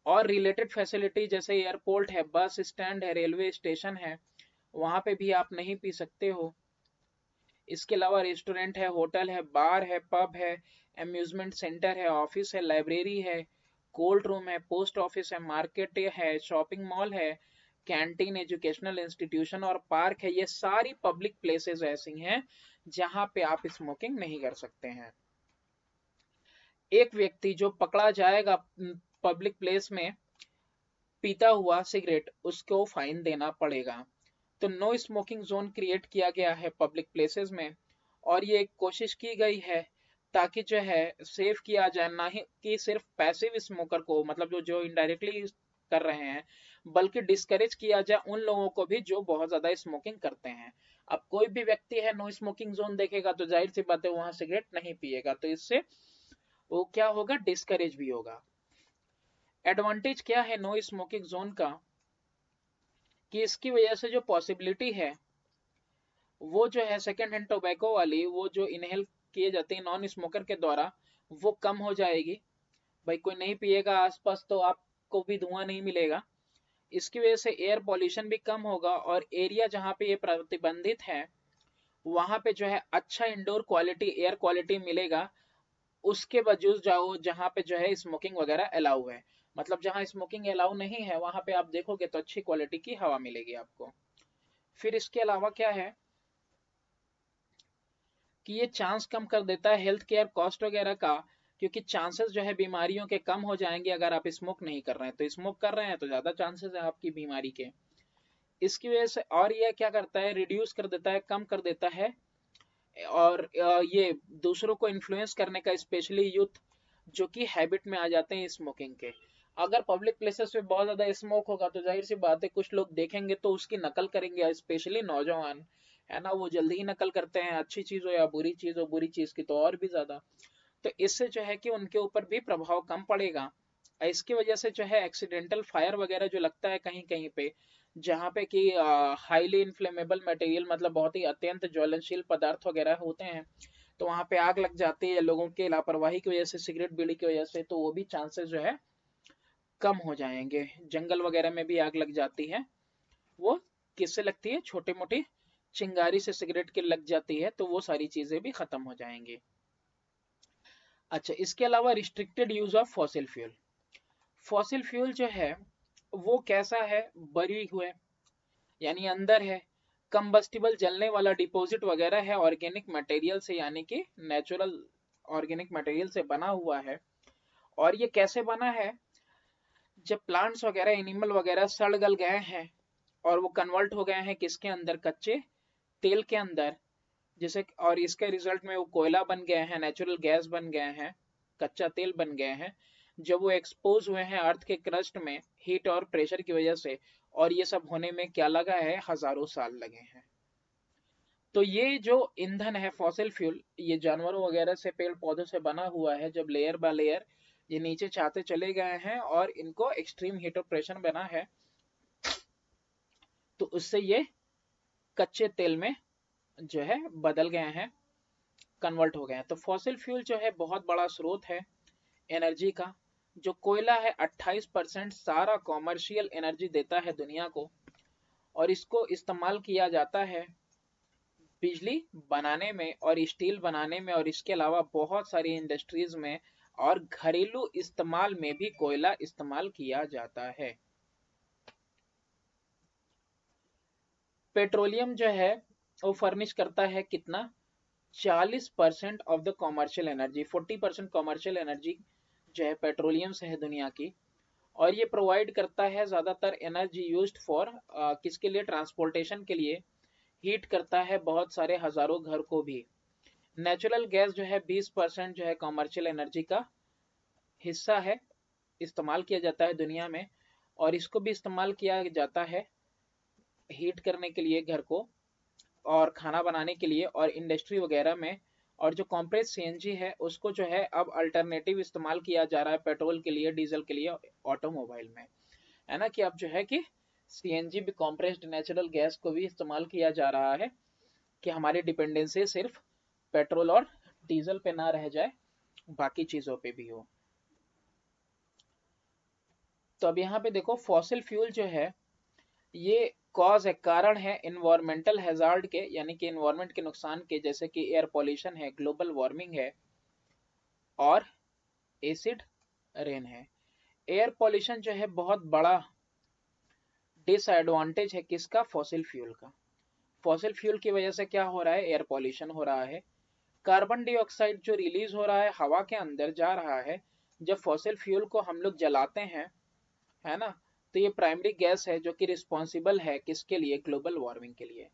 Speaker 1: और रिलेटेड फैसिलिटी जैसे एयरपोर्ट है, बस स्टैंड है, रेलवे स्टेशन है, वहां पे भी आप नहीं पी सकते हो। इसके अलावा रेस्टोरेंट है, होटल है, बार है, पब है, अम्यूजमेंट सेंटर है, ऑफिस है, लाइब्रेरी है, कोल्ड रूम है, पोस्ट ऑफिस है, मार्केट है, शॉपिंग मॉल है, कैंटीन, एजुकेशनल इंस्टीट्यूशन और पार्क है। ये सारी पब्लिक प्लेसेस ऐसी हैं जहां पे आप स्मोकिंग नहीं कर सकते हैं। एक व्यक्ति जो पकड़ा जाएगा पब्लिक प्लेस में पीता हुआ सिगरेट, उसको फाइन देना पड़ेगा। तो नो स्मोकिंग जोन क्रिएट किया गया है पब्लिक प्लेसेस में, और ये एक कोशिश की गई है ताकि जो है सेव किया जाए, ना ही कि सिर्फ पैसिव स्मोकर को, मतलब जो इनडायरेक्टली कर रहे हैं, बल्कि डिस्करेज किया जाए उन लोगों को भी जो बहुत ज्यादा स्मोकिंग करते हैं। अब कोई भी व्यक्ति है नो स्मोकिंग जोन देखेगा तो जाहिर सी बात है वहां सिगरेट नहीं पिएगा, तो इससे वो क्या होगा, डिस्करेज भी होगा। एडवांटेज क्या है नो स्मोकिंग जोन का, कि इसकी वजह से जो पॉसिबिलिटी है वो जो है सेकेंड हैंड टोबैको वाली, वो जो इनहेल किए जाते हैं नॉन स्मोकर के द्वारा, वो कम हो जाएगी। भाई कोई नहीं पिएगा आसपास तो आपको भी धुआं नहीं मिलेगा। इसकी वजह से एयर पॉल्यूशन भी कम होगा, और एरिया जहाँ पे ये प्रतिबंधित है वहां पे जो है अच्छा इंडोर क्वालिटी एयर क्वालिटी मिलेगा। उसके वजूद जाओ जहाँ पे जो है स्मोकिंग वगैरह अलाउ है, मतलब जहाँ स्मोकिंग अलाउ नहीं है वहां पे आप देखोगे तो अच्छी क्वालिटी की हवा मिलेगी आपको। फिर इसके अलावा क्या है कि ये चांस कम कर देता है हेल्थ केयर कॉस्ट वगैरह का, क्योंकि चांसेस जो है बीमारियों के कम हो जाएंगे अगर आप स्मोक नहीं कर रहे हैं। तो स्मोक कर रहे हैं तो ज्यादा चांसेस है आपकी बीमारी के। इसकी वजह से और ये क्या करता है, रिड्यूस कर देता है, कम कर देता है, और ये दूसरों को इन्फ्लुएंस करने का, स्पेशली यूथ जो कि हैबिट में आ जाते हैं स्मोकिंग के। अगर पब्लिक प्लेसेस पे बहुत ज्यादा स्मोक होगा तो जाहिर सी बात है कुछ लोग देखेंगे तो उसकी नकल करेंगे, स्पेशली नौजवान है ना, वो जल्दी ही नकल करते हैं, अच्छी चीज हो या बुरी चीज हो, बुरी चीज की तो और भी ज्यादा। तो इससे जो है कि उनके ऊपर भी प्रभाव कम पड़ेगा। इसकी वजह से जो है एक्सीडेंटल फायर वगैरह जो लगता है कहीं कहीं पे, जहाँ पे कि हाईली इन्फ्लेमेबल मटेरियल, मतलब बहुत ही अत्यंत ज्वलनशील पदार्थ वगैरह होते हैं, तो वहां पे आग लग जाती है लोगों के लापरवाही की वजह से, सिगरेट बीड़ी की वजह से, तो वो भी चांसेस जो है कम हो जाएंगे। जंगल वगैरह में भी आग लग जाती है, वो किससे लगती है, छोटी मोटी चिंगारी से सिगरेट की लग जाती है, तो वो सारी चीजें भी खत्म हो जाएंगी। अच्छा, इसके अलावा restricted use of fossil fuel. Fossil fuel जो है वो कैसा है, बरी हुए यानी अंदर है, कंबस्टिबल जलने वाला डिपॉजिट वगैरह है, ऑर्गेनिक मटेरियल से यानी कि नेचुरल ऑर्गेनिक मटेरियल से बना हुआ है। और ये कैसे बना है, जब प्लांट्स वगैरह एनिमल वगैरह सड़ गल गए हैं और वो कन्वर्ट हो गए हैं किसके अंदर, कच्चे तेल के अंदर, जैसे, और इसके रिजल्ट में वो कोयला बन गए हैं, नेचुरल गैस बन गए हैं, कच्चा तेल बन गए हैं। जब वो एक्सपोज हुए हैं अर्थ के क्रस्ट में हीट और प्रेशर की वजह से, और ये सब होने में क्या लगा है, हजारों साल लगे हैं। तो ये जो ईंधन है फॉसिल फ्यूल, ये जानवरों वगैरह से, पेड़ पौधों से बना हुआ है, जब लेयर बाय लेयर ये नीचे चाहते चले गए हैं और इनको एक्सट्रीम हीट और प्रेशर बना है, तो उससे ये कच्चे तेल में जो है बदल गए हैं, कन्वर्ट हो गए हैं। तो फॉसिल फ्यूल जो है बहुत बड़ा स्रोत है एनर्जी का। जो कोयला है 28% सारा कॉमर्शियल एनर्जी देता है दुनिया को, और इसको इस्तेमाल किया जाता है बिजली बनाने में और स्टील बनाने में, और इसके अलावा बहुत सारी इंडस्ट्रीज में और घरेलू इस्तेमाल में भी कोयला इस्तेमाल किया जाता है। पेट्रोलियम जो है वो फर्निश करता है कितना, 40% of the commercial energy, 40% commercial energy जो है पेट्रोलियम से है दुनिया की। और ये प्रोवाइड करता है ज़्यादातर एनर्जी यूज्ड फॉर किसके लिए, ट्रांसपोर्टेशन के लिए। हीट करता है बहुत सारे हजारों घर को भी। नेचुरल गैस जो है 20% जो है कॉमर्शियल एनर्जी का हिस्सा है, इस्तेमाल किया जाता है दुनिया में। और इसको भी इस्तेमाल किया जाता है हीट करने के लिए घर को, और खाना बनाने के लिए, और इंडस्ट्री वगैरह में। और जो कॉम्प्रेस सीएनजी है उसको जो है अब अल्टरनेटिव इस्तेमाल किया जा रहा है पेट्रोल के लिए, डीजल के लिए, ऑटोमोबाइल में, है ना, कि अब जो है कि सीएनजी भी, कॉम्प्रेस्ड नेचुरल गैस को भी इस्तेमाल किया जा रहा है, कि हमारी डिपेंडेंसी सिर्फ पेट्रोल और डीजल पे ना रह जाए, बाकी चीजों पे भी हो। तो अब यहाँ पे देखो, फॉसिल फ्यूल जो है ये कॉज है, कारण है इन्वायरमेंटल हैजार्ड के, यानी कि इन्वायरमेंट के नुकसान के, जैसे कि एयर पॉल्यूशन है, ग्लोबल वार्मिंग है, और एसिड रेन है। एयर पॉल्यूशन जो है बहुत बड़ा डिसएडवांटेज है किसका, फॉसिल फ्यूल का। फॉसिल फ्यूल की वजह से क्या हो रहा है, एयर पॉल्यूशन हो रहा है। कार्बन डाइऑक्साइड जो रिलीज हो रहा है, हवा के अंदर जा रहा है, जब फॉसिल फ्यूल को हम लोग जलाते हैं, है ना, तो ये प्राइमरी गैस है जो कि रिस्पॉन्सिबल है किसके लिए, ग्लोबल वार्मिंग के लिए।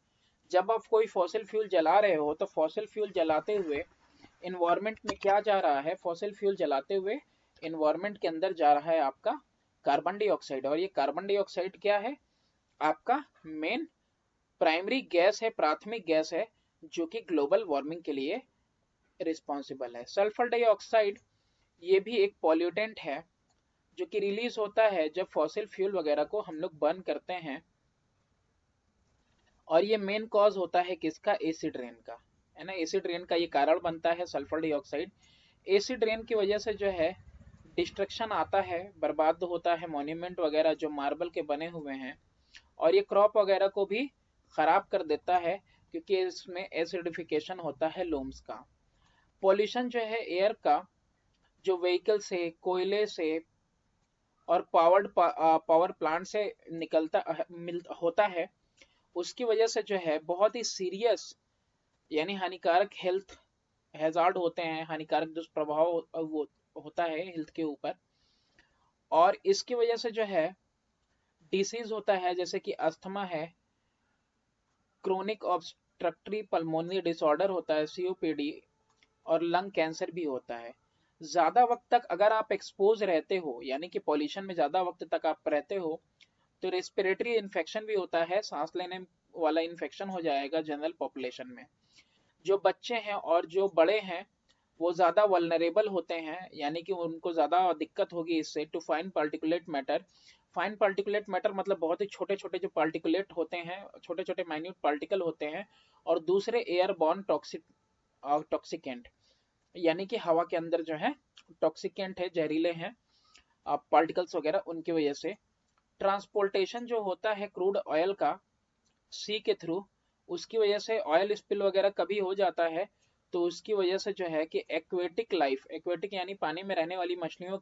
Speaker 1: जब आप कोई फॉसिल फ्यूल जला रहे हो तो फॉसिल फ्यूल जलाते हुए इन्वायरमेंट में क्या जा रहा है, फॉसिल फ्यूल जलाते हुए इन्वायरमेंट के अंदर जा रहा है आपका कार्बन डाइऑक्साइड। और ये कार्बन डाइऑक्साइड क्या है, आपका मेन प्राइमरी गैस है, प्राथमिक गैस है, जो कि ग्लोबल वार्मिंग के लिए रिस्पॉन्सिबल है। सल्फर डाइऑक्साइड ये भी एक पॉल्यूटेंट है जो कि रिलीज होता है जब फॉसिल फ्यूल वगैरह को हम लोग बर्न करते हैं। और ये मेन कॉज होता है किसका, एसिड रेन का, है ना, एसिड रेन का ये कारण बनता है सल्फर डाइऑक्साइड। एसिड रेन की वजह से जो है डिस्ट्रक्शन आता है, बर्बाद होता है मॉन्यूमेंट वगैरह जो मार्बल के बने हुए हैं, और ये क्रॉप वगैरह को भी खराब कर देता है, क्योंकि इसमें एसिडिफिकेशन होता है लूम्स का। पॉल्यूशन जो है एयर का, जो व्हीकल से, कोयले से, और पावर प्लांट से निकलता होता है, उसकी वजह से जो है बहुत ही सीरियस, यानी हानिकारक हेल्थ हैजार्ड होते हैं, हानिकारक दुष्प्रभाव वो होता है हेल्थ के ऊपर। और इसकी वजह से जो है डिसीज होता है, जैसे कि अस्थमा है, क्रोनिक ऑब्स्ट्रक्टिव पल्मोनरी डिसऑर्डर होता है, सीओपीडी, और लंग कैंसर भी होता है। ज्यादा वक्त तक अगर आप एक्सपोज रहते हो, यानी कि पॉल्यूशन में ज्यादा वक्त तक आप रहते हो, तो रेस्पिरेटरी इन्फेक्शन भी होता है, सांस लेने वाला इन्फेक्शन हो जाएगा जनरल पॉपुलेशन में। जो बच्चे हैं और जो बड़े हैं वो ज्यादा वल्नरेबल होते हैं, यानी कि उनको ज्यादा दिक्कत होगी इससे, to fine particulate matter. Fine particulate matter मतलब बहुत ही छोटे छोटे जो पार्टिकुलेट होते हैं, छोटे छोटे माइन्यूट पार्टिकल होते हैं। और दूसरे एयरबॉर्न टॉक्सिकेंट, यानी कि हवा के अंदर जो है टॉक्सिकेंट है, जहरीले हैं पार्टिकल्स वगैरह, उनकी वजह से। ट्रांसपोर्टेशन जो होता है क्रूड ऑयल का सी के थ्रू, उसकी वजह से ऑयल स्पिल वगैरह कभी हो जाता है, तो उसकी वजह से जो है कि एक्वेटिक लाइफ, एक्वेटिक यानी पानी में रहने वाली मछलियों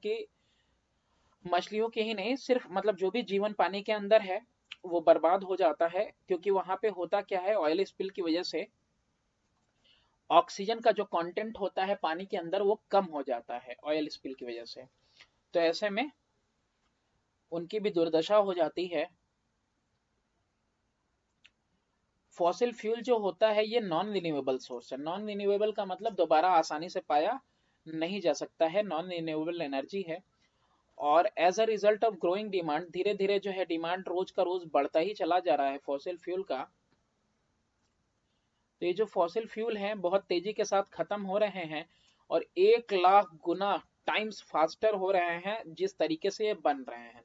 Speaker 1: की ही नहीं, सिर्फ मतलब जो भी जीवन पानी के अंदर है वो बर्बाद हो जाता है। क्योंकि वहां पे होता क्या है, ऑयल स्पिल की वजह से ऑक्सीजन का जो कंटेंट होता है पानी के अंदर वो कम हो जाता है ऑयल स्पिल की वजह से। तो ऐसे में उनकी भी दुर्दशा हो जाती है। फॉसिल फ्यूल जो होता है ये नॉन रिन्यूएबल सोर्स है। नॉन रिन्यूएबल का मतलब दोबारा आसानी से पाया नहीं जा सकता है, नॉन रिन्यूएबल एनर्जी है। और as a result of growing demand, धीरे धीरे जो है डिमांड रोज का रोज बढ़ता ही चला जा रहा है फॉसिल फ्यूल का। तो ये जो फॉसिल फ्यूल हैं बहुत तेजी के साथ खत्म हो रहे हैं, और 1 लाख गुना टाइम्स फास्टर हो रहे हैं जिस तरीके से ये बन रहे हैं।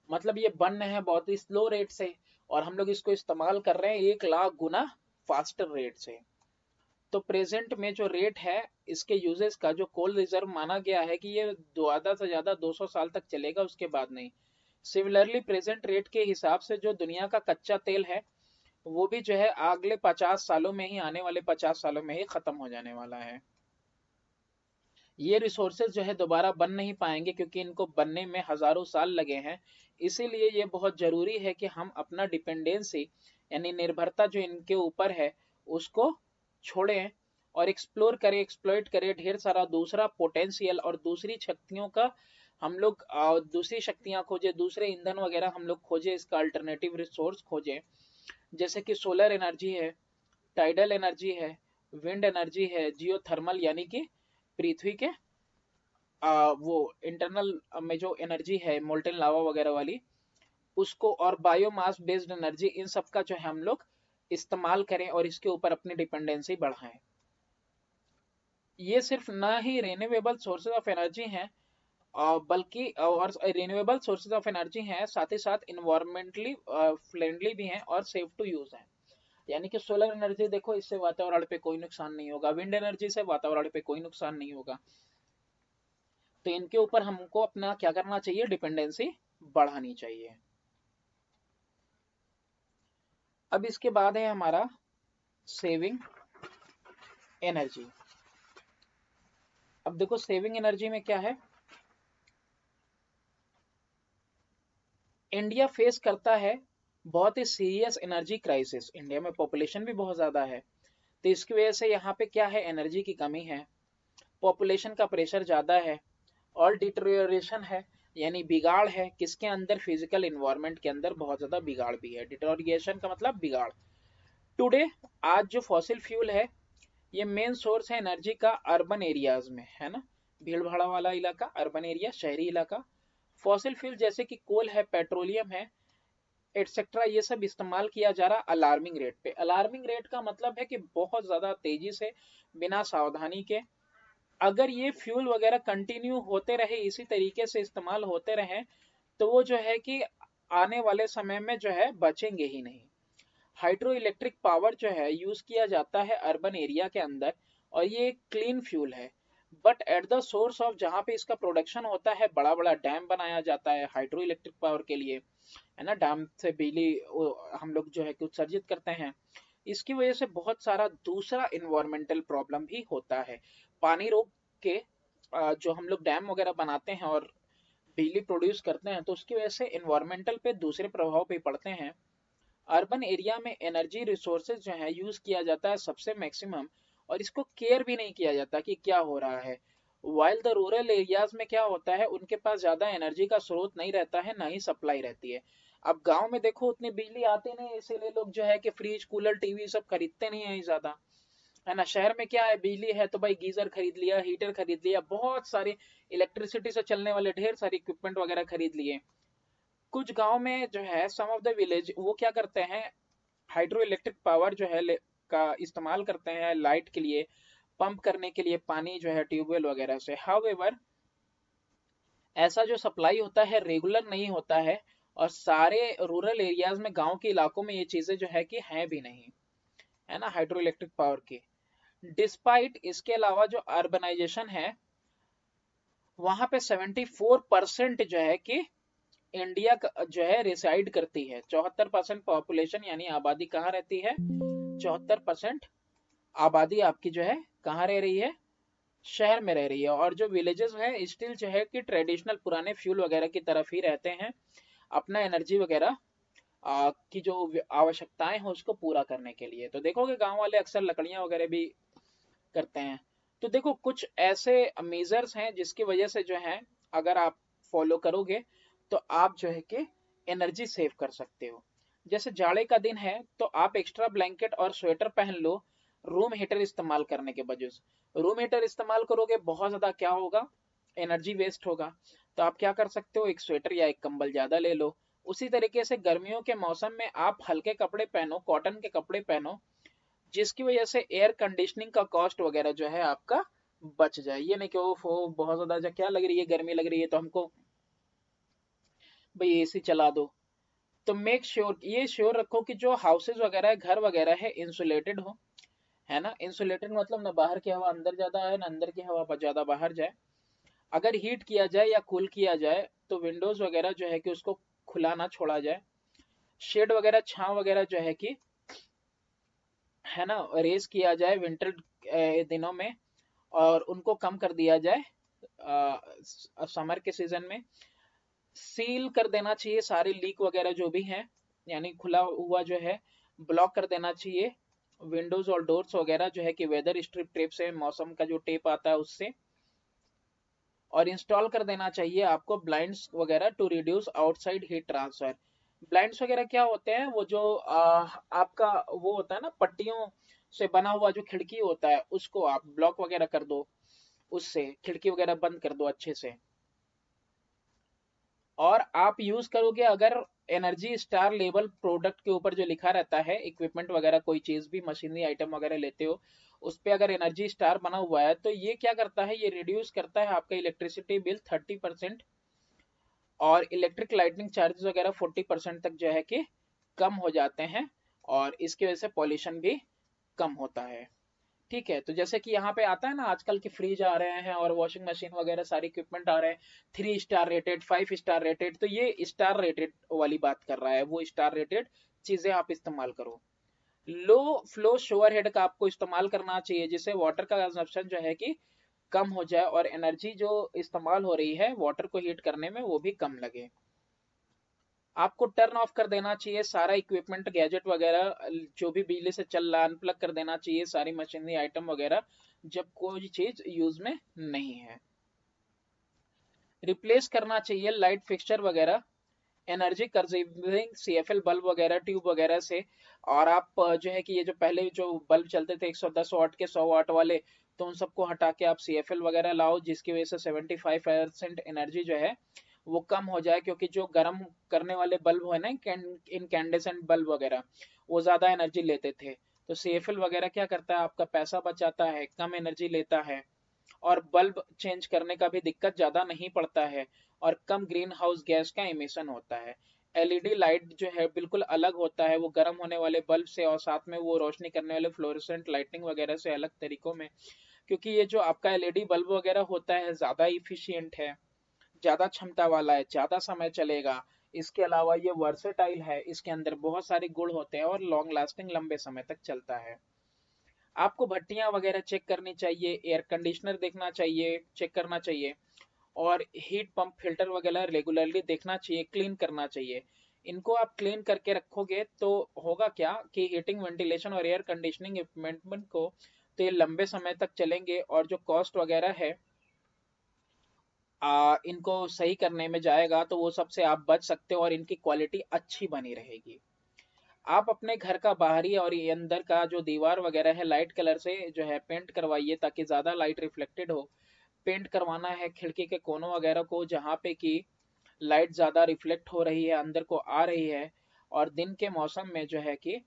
Speaker 1: मतलब ये बन रहे हैं बहुत ही स्लो रेट से, और हम लोग इसको इस्तेमाल कर रहे हैं 1 लाख गुना फास्टर रेट से। तो प्रेजेंट में जो रेट है इसके यूजेस का, जो कोल रिजर्व माना गया है कि ये ज्यादा से ज्यादा 200 साल तक चलेगा, उसके बाद नहीं। सिमिलरली प्रेजेंट रेट के हिसाब से जो दुनिया का कच्चा तेल है वो भी जो है अगले 50 सालों में ही, आने वाले 50 सालों में ही खत्म हो जाने वाला है। ये रिसोर्सेज जो है दोबारा बन नहीं पाएंगे, क्योंकि इनको बनने में हजारों साल लगे हैं। इसीलिए ये बहुत जरूरी है कि हम अपना डिपेंडेंसी, यानी निर्भरता जो इनके ऊपर है उसको छोड़ें, और एक्सप्लोर करें, एक्सप्लॉइट करें ढेर सारा दूसरा पोटेंशियल और दूसरी शक्तियों का हम लोग दूसरी शक्तियां खोजे, दूसरे ईंधन वगैरह हम लोग खोजे, इसका अल्टरनेटिव रिसोर्स खोजे, जैसे कि सोलर एनर्जी है, टाइडल एनर्जी है, विंड एनर्जी है, जियोथर्मल यानी कि पृथ्वी के वो इंटरनल में जो एनर्जी है मोल्टेन लावा वगैरह वाली उसको, और बायोमास बेस्ड एनर्जी, इन सब का जो है हम लोग इस्तेमाल करें और इसके ऊपर अपनी डिपेंडेंसी बढ़ाएं। ये सिर्फ ना ही रिन्यूएबल सोर्सेज ऑफ एनर्जी हैं, बल्कि और रिन्यूएबल सोर्सेज ऑफ एनर्जी हैं, साथ ही साथ इन्वायरमेंटली फ्रेंडली भी हैं और सेफ टू यूज हैं। यानी कि सोलर एनर्जी देखो, इससे वातावरण पे कोई नुकसान नहीं होगा, विंड एनर्जी से वातावरण पे कोई नुकसान नहीं होगा, तो इनके ऊपर हमको अपना क्या करना चाहिए, डिपेंडेंसी बढ़ानी चाहिए। अब इसके बाद है हमारा सेविंग एनर्जी। अब देखो सेविंग एनर्जी में क्या है, इंडिया फेस करता है बहुत ही सीरियस एनर्जी क्राइसिस। इंडिया में पॉपुलेशन भी बहुत ज्यादा है, तो इसकी वजह से यहाँ पे क्या है, एनर्जी की कमी है, पॉपुलेशन का प्रेशर ज्यादा है, और डिटोरिएशन है, यानी बिगाड़ है किसके अंदर, फिजिकल इन्वायरमेंट के अंदर बहुत ज्यादा बिगाड़ भी है। डिटोरिएशन का मतलब बिगाड़। टुडे, आज जो फॉसिल फ्यूल है ये मेन सोर्स है एनर्जी का अर्बन एरियाज में, है ना, भीड़ भाड़ वाला इलाका, अर्बन एरिया, शहरी इलाका। फॉसिल फ्यूल जैसे कि कोल है, पेट्रोलियम है, एटसेट्रा, ये सब इस्तेमाल किया जा रहा अलार्मिंग रेट पे। अलार्मिंग रेट का मतलब है कि बहुत ज्यादा तेजी से, बिना सावधानी के, अगर ये फ्यूल वगैरह कंटिन्यू होते रहे, इसी तरीके से इस्तेमाल होते रहे, तो वो जो है कि आने वाले समय में जो है बचेंगे ही नहीं। हाइड्रो इलेक्ट्रिक पावर जो है यूज किया जाता है अर्बन एरिया के अंदर, और ये एक क्लीन फ्यूल है, but at the source of जहाँ पे इसका प्रोडक्शन होता है, बड़ा बड़ा डैम बनाया जाता है हाइड्रो इलेक्ट्रिक पावर के लिए, है ना, डैम से बिजली हम लोग जो है कि उत्सर्जित करते हैं। इसकी वजह से बहुत सारा दूसरा इन्वायरमेंटल प्रॉब्लम भी होता है। पानी रोक के जो हम लोग डैम वगैरह बनाते हैं और बिजली प्रोड्यूस करते हैं, तो उसकी वजह से इन्वायरमेंटल पे दूसरे प्रभाव भी पड़ते हैं। अर्बन एरिया में एनर्जी रिसोर्सेज जो है यूज किया जाता है सबसे मैक्सिमम, और इसको केयर भी नहीं किया जाता कि क्या हो रहा है। वाइल द रूरल एरियाज में क्या होता है, उनके पास ज्यादा एनर्जी का स्रोत नहीं रहता है, ना ही सप्लाई रहती है। अब गांव में देखो उतनी बिजली आती नहीं, इसीलिए लोग जो है कि फ्रिज कूलर टीवी सब खरीदते नहीं है ज्यादा, है ना। शहर में क्या है, बिजली है तो भाई गीजर खरीद लिया, हीटर खरीद लिया, बहुत सारे इलेक्ट्रिसिटी से चलने वाले ढेर सारे इक्विपमेंट वगैरह खरीद लिए। कुछ गांव में जो है, सम ऑफ द विलेज, वो क्या करते हैं, हाइड्रो इलेक्ट्रिक पावर जो है का इस्तेमाल करते हैं लाइट के लिए, पंप करने के लिए पानी जो है ट्यूबवेल वगैरह से। हाउएवर, ऐसा जो सप्लाई होता है रेगुलर नहीं होता है, और सारे रूरल एरियाज में, गांव के इलाकों में ये चीजें जो है कि हैं भी नहीं, है ना, हाइड्रो इलेक्ट्रिक पावर की। डिस्पाइट इसके अलावा जो अर्बनाइजेशन है, वहां पे 74% जो है कि इंडिया जो है रिसाइड करती है। 74% पॉपुलेशन यानी आबादी कहाँ रहती है, 74% आबादी आपकी जो है कहाँ रह रही है, शहर में रह रही है। और जो विलेजेस है स्टिल जो है कि ट्रेडिशनल पुराने फ्यूल वगैरह की तरफ ही रहते हैं, अपना एनर्जी वगैरह की जो आवश्यकताएं हैं उसको पूरा करने के लिए। तो देखोगे गांव वाले अक्सर लकड़ियां वगैरह भी करते हैं। तो देखो कुछ ऐसे मेजर्स हैं जिसकी वजह से जो है, अगर आप फॉलो करोगे तो आप जो है कि एनर्जी सेव कर सकते हो। जैसे जाड़े का दिन है तो आप एक्स्ट्रा ब्लैंकेट और स्वेटर पहन लो, रूम हीटर इस्तेमाल करने के बजाय। रूम हीटर इस्तेमाल करोगे बहुत ज्यादा क्या होगा, एनर्जी वेस्ट होगा। तो आप क्या कर सकते हो, एक स्वेटर या एक कंबल ज्यादा ले लो। उसी तरीके से गर्मियों के मौसम में आप हल्के कपड़े पहनो, कॉटन के कपड़े पहनो, जिसकी वजह से एयर कंडीशनिंग का कॉस्ट वगैरह जो है आपका बच जाए। ये नहीं कि वो बहुत ज्यादा क्या लग रही है, गर्मी लग रही है तो हमको भाई एसी चला दो। तो मेक श्योर, ये श्योर रखो कि जो हाउसेज वगैरह है, घर वगैरह है, इंसुलेटेड हो, है ना। इंसुलेटेड मतलब ना बाहर की हवा अंदर ज्यादा है, ना अंदर की हवा ज्यादा बाहर जाए। अगर हीट किया जाए या कूल किया जाए तो विंडोज वगैरह जो है कि उसको खुला ना छोड़ा जाए। शेड वगैरह, छांव वगैरह जो है कि, है ना, रेस किया जाए विंटर दिनों में, और उनको कम कर दिया जाए समर के सीजन में। सील कर देना चाहिए सारे लीक वगैरह जो भी हैं, यानी खुला हुआ जो है ब्लॉक कर देना चाहिए विंडोज और डोर्स वगैरह जो है कि वेदर स्ट्रिप टेप से, मौसम का जो टेप आता है उससे। और इंस्टॉल कर देना चाहिए आपको ब्लाइंड्स वगैरह to reduce outside heat transfer. Blinds वगैरह क्या होते हैं, वो जो आपका वो होता है ना, पट्टियों से बना हुआ जो खिड़की होता है उसको आप ब्लॉक वगैरह कर दो, उससे खिड़की वगैरह बंद कर दो अच्छे से। और आप यूज करोगे अगर एनर्जी स्टार लेबल प्रोडक्ट के ऊपर जो लिखा रहता है, इक्विपमेंट वगैरह कोई चीज भी मशीनरी आइटम वगैरह लेते हो उस पे अगर एनर्जी स्टार बना हुआ है, तो ये क्या करता है, ये रिड्यूस करता है आपका इलेक्ट्रिसिटी बिल 30%, और इलेक्ट्रिक लाइटनिंग चार्जेस वगैरह 40% तक जो है कि कम हो जाते हैं, और इसकी वजह से पॉल्यूशन भी कम होता है। ठीक है, तो जैसे कि यहाँ पे आता है ना, आजकल के फ्रिज आ रहे हैं और वॉशिंग मशीन वगैरह सारे इक्विपमेंट आ रहे हैं 3 स्टार रेटेड, 5 स्टार रेटेड, तो ये स्टार रेटेड वाली बात कर रहा है, वो स्टार रेटेड चीजें आप इस्तेमाल करो। लो फ्लो शोअर हेड का आपको इस्तेमाल करना चाहिए, जिससे वाटर का कंजप्शन जो है कि कम हो जाए और एनर्जी जो इस्तेमाल हो रही है वाटर को हीट करने में वो भी कम लगे। आपको टर्न ऑफ कर देना चाहिए सारा इक्विपमेंट गैजेट वगैरह जो भी बिजली से चल रहा है, अनप्लग कर देना चाहिए सारी मशीनरी आइटम वगैरह जब कोई चीज यूज में नहीं है। रिप्लेस करना चाहिए लाइट फिक्सचर वगैरह एनर्जी कंज्यूमिंग सीएफएल बल्ब वगैरह ट्यूब वगैरह से। और आप जो है कि ये जो पहले जो बल्ब चलते थे 110 वाट के 100 वाट वाले, तो उन सबको हटा के आप सीएफएल वगैरह लाओ, जिसकी वजह से 75% एनर्जी जो है वो कम हो जाए, क्योंकि जो गर्म करने वाले बल्ब है ना, इनकैंडेसेंट बल्ब वगैरह, वो ज्यादा एनर्जी लेते थे। तो सीएफएल वगैरह क्या करता है, आपका पैसा बचाता है, कम एनर्जी लेता है, और बल्ब चेंज करने का भी दिक्कत ज्यादा नहीं पड़ता है, और कम ग्रीन हाउस गैस का इमिशन होता है। एलईडी लाइट जो है बिल्कुल अलग होता है, वो गर्म होने वाले बल्ब से और साथ में वो रोशनी करने वाले फ्लोरेसेंट लाइटिंग वगैरह से अलग तरीकों में, क्योंकि ये जो आपका एलईडी बल्ब वगैरह होता है ज्यादा इफिशियंट है, ज्यादा क्षमता वाला है, ज्यादा समय चलेगा। इसके अलावा ये वर्सेटाइल है, इसके अंदर बहुत सारे गुण होते हैं और लॉन्ग लास्टिंग लंबे समय तक चलता है। आपको भट्टियां वगैरह चेक करनी चाहिए, एयर कंडीशनर देखना चाहिए, चेक करना चाहिए, और हीट पंप फिल्टर वगैरह रेगुलरली देखना चाहिए, क्लीन करना चाहिए। इनको आप क्लीन करके रखोगे तो होगा क्या कि हीटिंग वेंटिलेशन और एयर कंडीशनिंग इक्विपमेंट को तो ये लंबे समय तक चलेंगे, और जो कॉस्ट वगैरह है इनको सही करने में जाएगा, तो वो सबसे आप बच सकते हो और इनकी क्वालिटी अच्छी बनी रहेगी। आप अपने घर का बाहरी और ये अंदर का जो दीवार वगैरह है लाइट कलर से जो है पेंट करवाइए, ताकि ज्यादा लाइट रिफ्लेक्टेड हो। पेंट करवाना है खिड़की के कोनों वगैरह को जहाँ पे कि लाइट ज्यादा रिफ्लेक्ट हो रही है, अंदर को आ रही है। और दिन के मौसम में जो है कि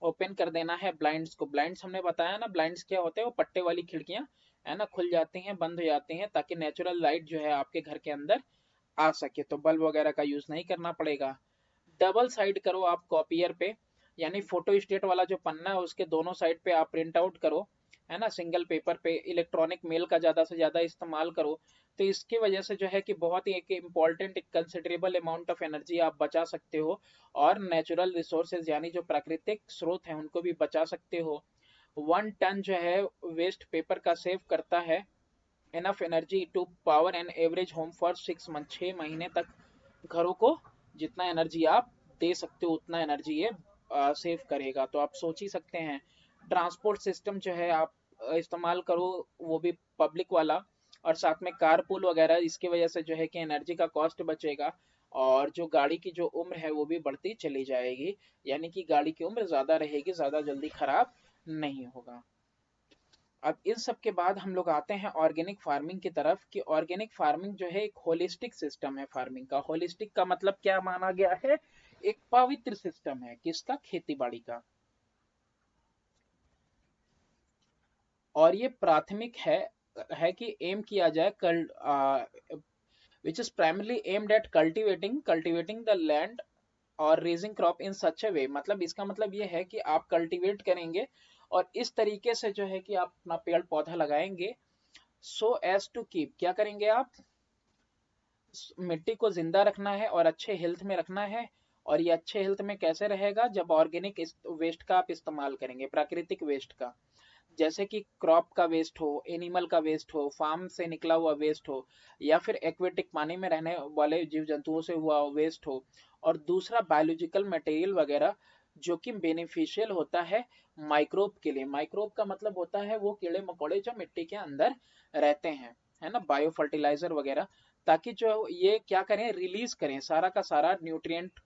Speaker 1: ओपन कर देना है ब्लाइंड्स को। ब्लाइंड्स हमने बताया ना, ब्लाइंड्स क्या होते हैं, वो पट्टे वाली खिड़कियां है ना, खुल जाती हैं, बंद हो जाती हैं, ताकि नेचुरल लाइट जो है आपके घर के अंदर आ सके, तो बल्ब वगैरह का यूज नहीं करना पड़ेगा। डबल साइड करो आप कॉपियर पे, यानी फोटो स्टेट वाला जो पन्ना है उसके दोनों साइड पे आप प्रिंट आउट करो, है ना, सिंगल पेपर पे। इलेक्ट्रॉनिक मेल का ज्यादा से ज्यादा इस्तेमाल करो, तो इसकी वजह से जो है कि बहुत ही एक important considerable amount of energy आप बचा सकते हो, और नेचुरल रिसोर्सेज यानी जो प्राकृतिक स्रोत हैं उनको भी बचा सकते हो। 1 टन जो है वेस्ट पेपर का सेव करता है enough energy to power an average home for 6 month, 6 महीने तक घरों को जितना एनर्जी आप दे सकते हो उतना एनर्जी ये सेव करेगा। तो आप सोच ही सकते हैं। ट्रांसपोर्ट सिस्टम जो है आप इस्तेमाल करो, वो भी पब्लिक वाला, और साथ में कारपूल वगैरह, इसकी वजह से जो है कि एनर्जी का कॉस्ट बचेगा, और जो गाड़ी की जो उम्र है वो भी बढ़ती चली जाएगी, यानी कि गाड़ी की उम्र ज्यादा रहेगी, ज्यादा जल्दी खराब नहीं होगा। अब इन सब के बाद हम लोग आते हैं ऑर्गेनिक फार्मिंग की तरफ, कि ऑर्गेनिक फार्मिंग जो है एक होलिस्टिक सिस्टम है फार्मिंग का। होलिस्टिक का मतलब क्या माना गया है, एक पवित्र सिस्टम है किसका, खेती बाड़ी का। और ये प्राथमिक है कि एम किया जाए कल which is primarily aimed at cultivating the land और रेजिंग क्रॉप इन सच ए वे। मतलब इसका मतलब ये है कि आप कल्टीवेट करेंगे और इस तरीके से जो है कि आप अपना पेड़ पौधा लगाएंगे, सो एज टू कीप, क्या करेंगे आप, मिट्टी को जिंदा रखना है और अच्छे हेल्थ में रखना है। और ये अच्छे हेल्थ में कैसे रहेगा, जब ऑर्गेनिक वेस्ट का आप इस्तेमाल करेंगे, प्राकृतिक वेस्ट का, जैसे कि क्रॉप का वेस्ट हो, एनिमल का वेस्ट हो, फार्म से निकला हुआ वेस्ट हो, या फिर एक्वेटिक पानी में रहने वाले जीव जंतुओं से हुआ वेस्ट हो। और दूसरा बायोलॉजिकल मटेरियल वगैरह जो कि बेनिफिशियल होता है माइक्रोब के लिए। माइक्रोब का मतलब होता है वो कीड़े मकोड़े जो मिट्टी के अंदर रहते हैं, है ना, बायो फर्टिलाइजर वगैरह, ताकि जो ये क्या करें, रिलीज करें सारा का सारा न्यूट्रिएंट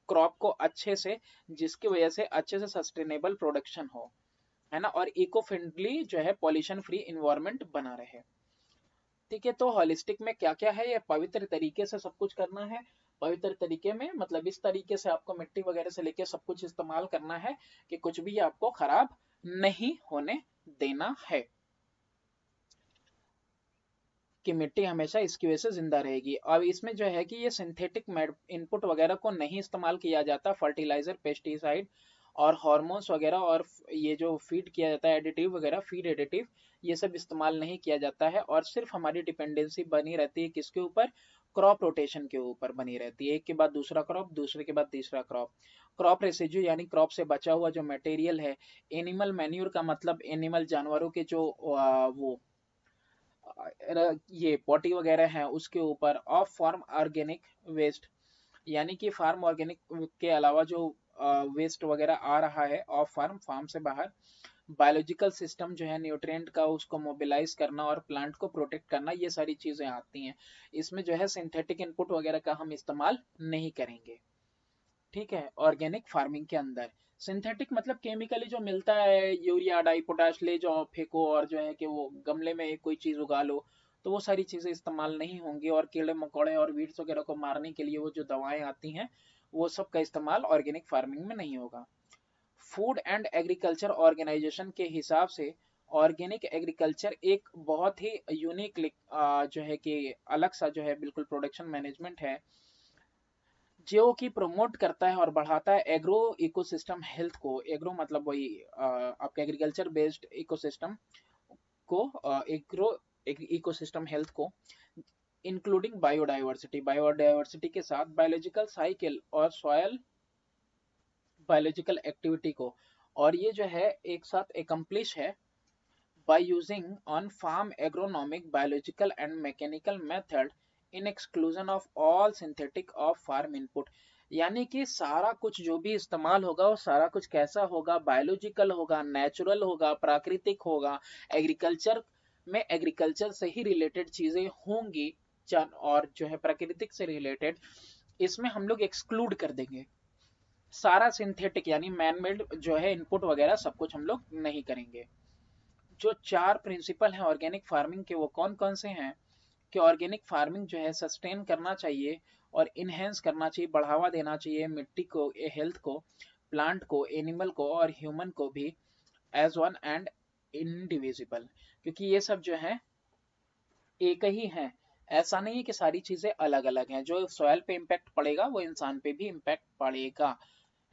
Speaker 1: क्रॉप को अच्छे से, जिसकी वजह से अच्छे से सस्टेनेबल प्रोडक्शन हो, है ना, और इको फ्रेंडली जो है पॉल्यूशन फ्री इन्वायरमेंट बना रहे। ठीक है, तो होलिस्टिक में क्या क्या है, ये पवित्र तरीके से सब कुछ करना है। पवित्र तरीके में मतलब इस तरीके से आपको मिट्टी वगैरह से लेके सब कुछ इस्तेमाल करना है कि कुछ भी आपको खराब नहीं होने देना है, कि मिट्टी हमेशा इसकी वजह से जिंदा रहेगी। अब इसमें जो है कि ये सिंथेटिक इनपुट वगैरह को नहीं इस्तेमाल किया जाता, फर्टिलाइजर, पेस्टिसाइड और हार्मोन्स वगैरह, और ये जो फीड किया जाता है एडिटिव वगैरह, फीड एडिटिव, ये सब इस्तेमाल नहीं किया जाता है। और सिर्फ हमारी डिपेंडेंसी बनी रहती है किसके ऊपर, क्रॉप रोटेशन के ऊपर बनी रहती है, एक के बाद दूसरा क्रॉप, दूसरे के बाद तीसरा क्रॉप। क्रॉप रेसिड्यू यानी क्रॉप से बचा हुआ जो मटेरियल है। एनिमल मैन्यूर का मतलब एनिमल जानवरों के जो वो ये पॉटी वगैरह है उसके ऊपर। ऑफ फार्म ऑर्गेनिक वेस्ट, यानी कि फार्म ऑर्गेनिक के अलावा जो वेस्ट वगैरह आ रहा है ऑफ फार्म, फार्म से बाहर। बायोलॉजिकल सिस्टम जो है न्यूट्रिएंट का, उसको मोबिलाइज करना और प्लांट को प्रोटेक्ट करना, ये सारी चीजें आती हैं। इसमें जो है सिंथेटिक इनपुट वगैरह का हम इस्तेमाल नहीं करेंगे। ठीक है, ऑर्गेनिक फार्मिंग के अंदर सिंथेटिक मतलब केमिकली जो मिलता है, यूरिया डाई पोटाश ले जाओ फेंको, और जो है कि वो गमले में कोई चीज उगा लो, तो वो सारी चीजें इस्तेमाल नहीं होंगी। और कीड़े मकोड़े और वीड्स वगैरह को मारने के लिए वो जो दवाएं आती हैं, वो सब का इस्तेमाल ऑर्गेनिक फार्मिंग में नहीं होगा। फूड एंड एग्रीकल्चर ऑर्गेनाइजेशन के हिसाब से ऑर्गेनिक एग्रीकल्चर एक बहुत ही यूनिक जो है कि अलग सा जो है बिल्कुल प्रोडक्शन मैनेजमेंट है, जो कि प्रमोट करता है और बढ़ाता है एग्रो इकोसिस्टम हेल्थ को। एग्रो मतलब वही आपका एग्रीकल्चर बेस्ड इकोसिस्टम को, एग्रो इकोसिस्टम हेल्थ को, इंक्लूडिंग बायोडाइवर्सिटी, बायोडाइवर्सिटी के साथ बायोलॉजिकल साइकिल और सॉयल बायोलॉजिकल एक्टिविटी को। और ये जो है एक साथ एकम्प्लिश है by using on farm agronomic, biological and mechanical method in exclusion of all synthetic of farm input। यानी कि सारा कुछ जो भी इस्तेमाल होगा वो सारा कुछ कैसा होगा, बायोलॉजिकल होगा, नेचुरल होगा, प्राकृतिक होगा। एग्रीकल्चर में एग्रीकल्चर से ही रिलेटेड चीजें होंगी, और जो है प्राकृतिक से रिलेटेड, इसमें हम लोग एक्सक्लूड कर देंगे। सारा सिंथेटिक यानी मैन मेड जो है इनपुट वगैरह सब कुछ हम लोग नहीं करेंगे। जो 4 प्रिंसिपल हैं ऑर्गेनिक फार्मिंग के, वो कौन कौन से हैं, कि ऑर्गेनिक फार्मिंग जो है सस्टेन करना चाहिए और इनहेंस करना चाहिए, बढ़ावा देना चाहिए मिट्टी को, हेल्थ को, प्लांट को, एनिमल को और ह्यूमन को भी, एज वन एंड इंडिविजिबल, क्योंकि ये सब जो है एक ही है। ऐसा नहीं है कि सारी चीजें अलग अलग हैं। जो सॉइल पे इम्पैक्ट पड़ेगा वो इंसान पे भी इम्पैक्ट पड़ेगा,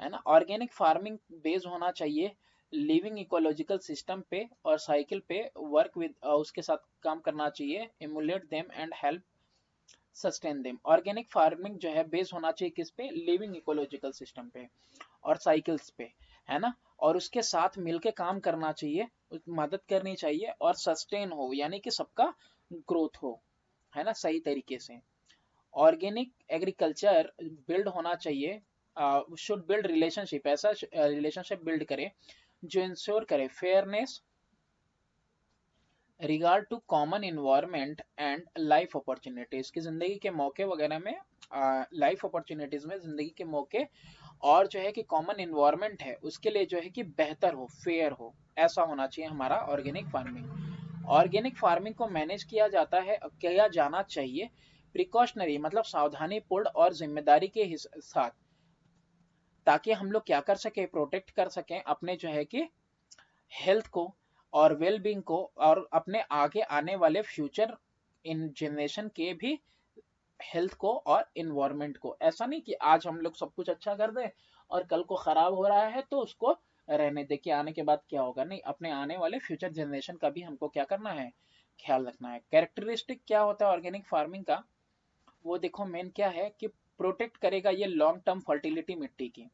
Speaker 1: है ना। ऑर्गेनिक फार्मिंग बेस्ड होना चाहिए लिविंग इकोलॉजिकल सिस्टम पे और साइकिल पे, वर्क विद उसके साथ काम करना चाहिए, emulate them and help sustain them. Organic farming जो है बेस्ड होना चाहिए किस पे, लिविंग इकोलॉजिकल सिस्टम पे और साइकिल्स पे, है ना। और उसके साथ मिलके काम करना चाहिए, मदद करनी चाहिए और सस्टेन हो, यानी कि सबका ग्रोथ हो, है ना, सही तरीके से। ऑर्गेनिक एग्रीकल्चर बिल्ड होना चाहिए, शुड बिल्ड रिलेशनशिप, ऐसा रिलेशनशिप बिल्ड करे जो इंश्योर करे fairness, regard to common environment and life opportunities, की जिंदगी के मौके वगैरह में, लाइफ अपॉर्चुनिटीज में जिंदगी के मौके, और जो है कि कॉमन इन्वायरमेंट है उसके लिए जो है कि बेहतर हो, फेयर हो, ऐसा होना चाहिए हमारा ऑर्गेनिक फार्मिंग। ऑर्गेनिक फार्मिंग को मैनेज किया जाता है, किया जाना चाहिए प्रिकॉशनरी मतलब सावधानी पूर्ण और जिम्मेदारी के साथ, ताकि हम लोग क्या कर सके, प्रोटेक्ट कर सकें अपने जो है कि हेल्थ को और वेल बींग को, और अपने आगे आने वाले फ्यूचर इन जनरेशन के भी हेल्थ को और इन्वायरमेंट को। ऐसा नहीं कि आज हम लोग सब कुछ अच्छा कर दें और कल को खराब हो रहा है तो उसको रहने दे, के आने के बाद क्या होगा, नहीं, अपने आने वाले फ्यूचर जनरेशन का भी हमको क्या करना है, ख्याल रखना है। कैरेक्टरिस्टिक क्या होता है ऑर्गेनिक फार्मिंग का, वो देखो मेन क्या है कि प्रोटेक्ट करेगा ये लॉन्ग टर्म फर्टिलिटी मिट्टी की।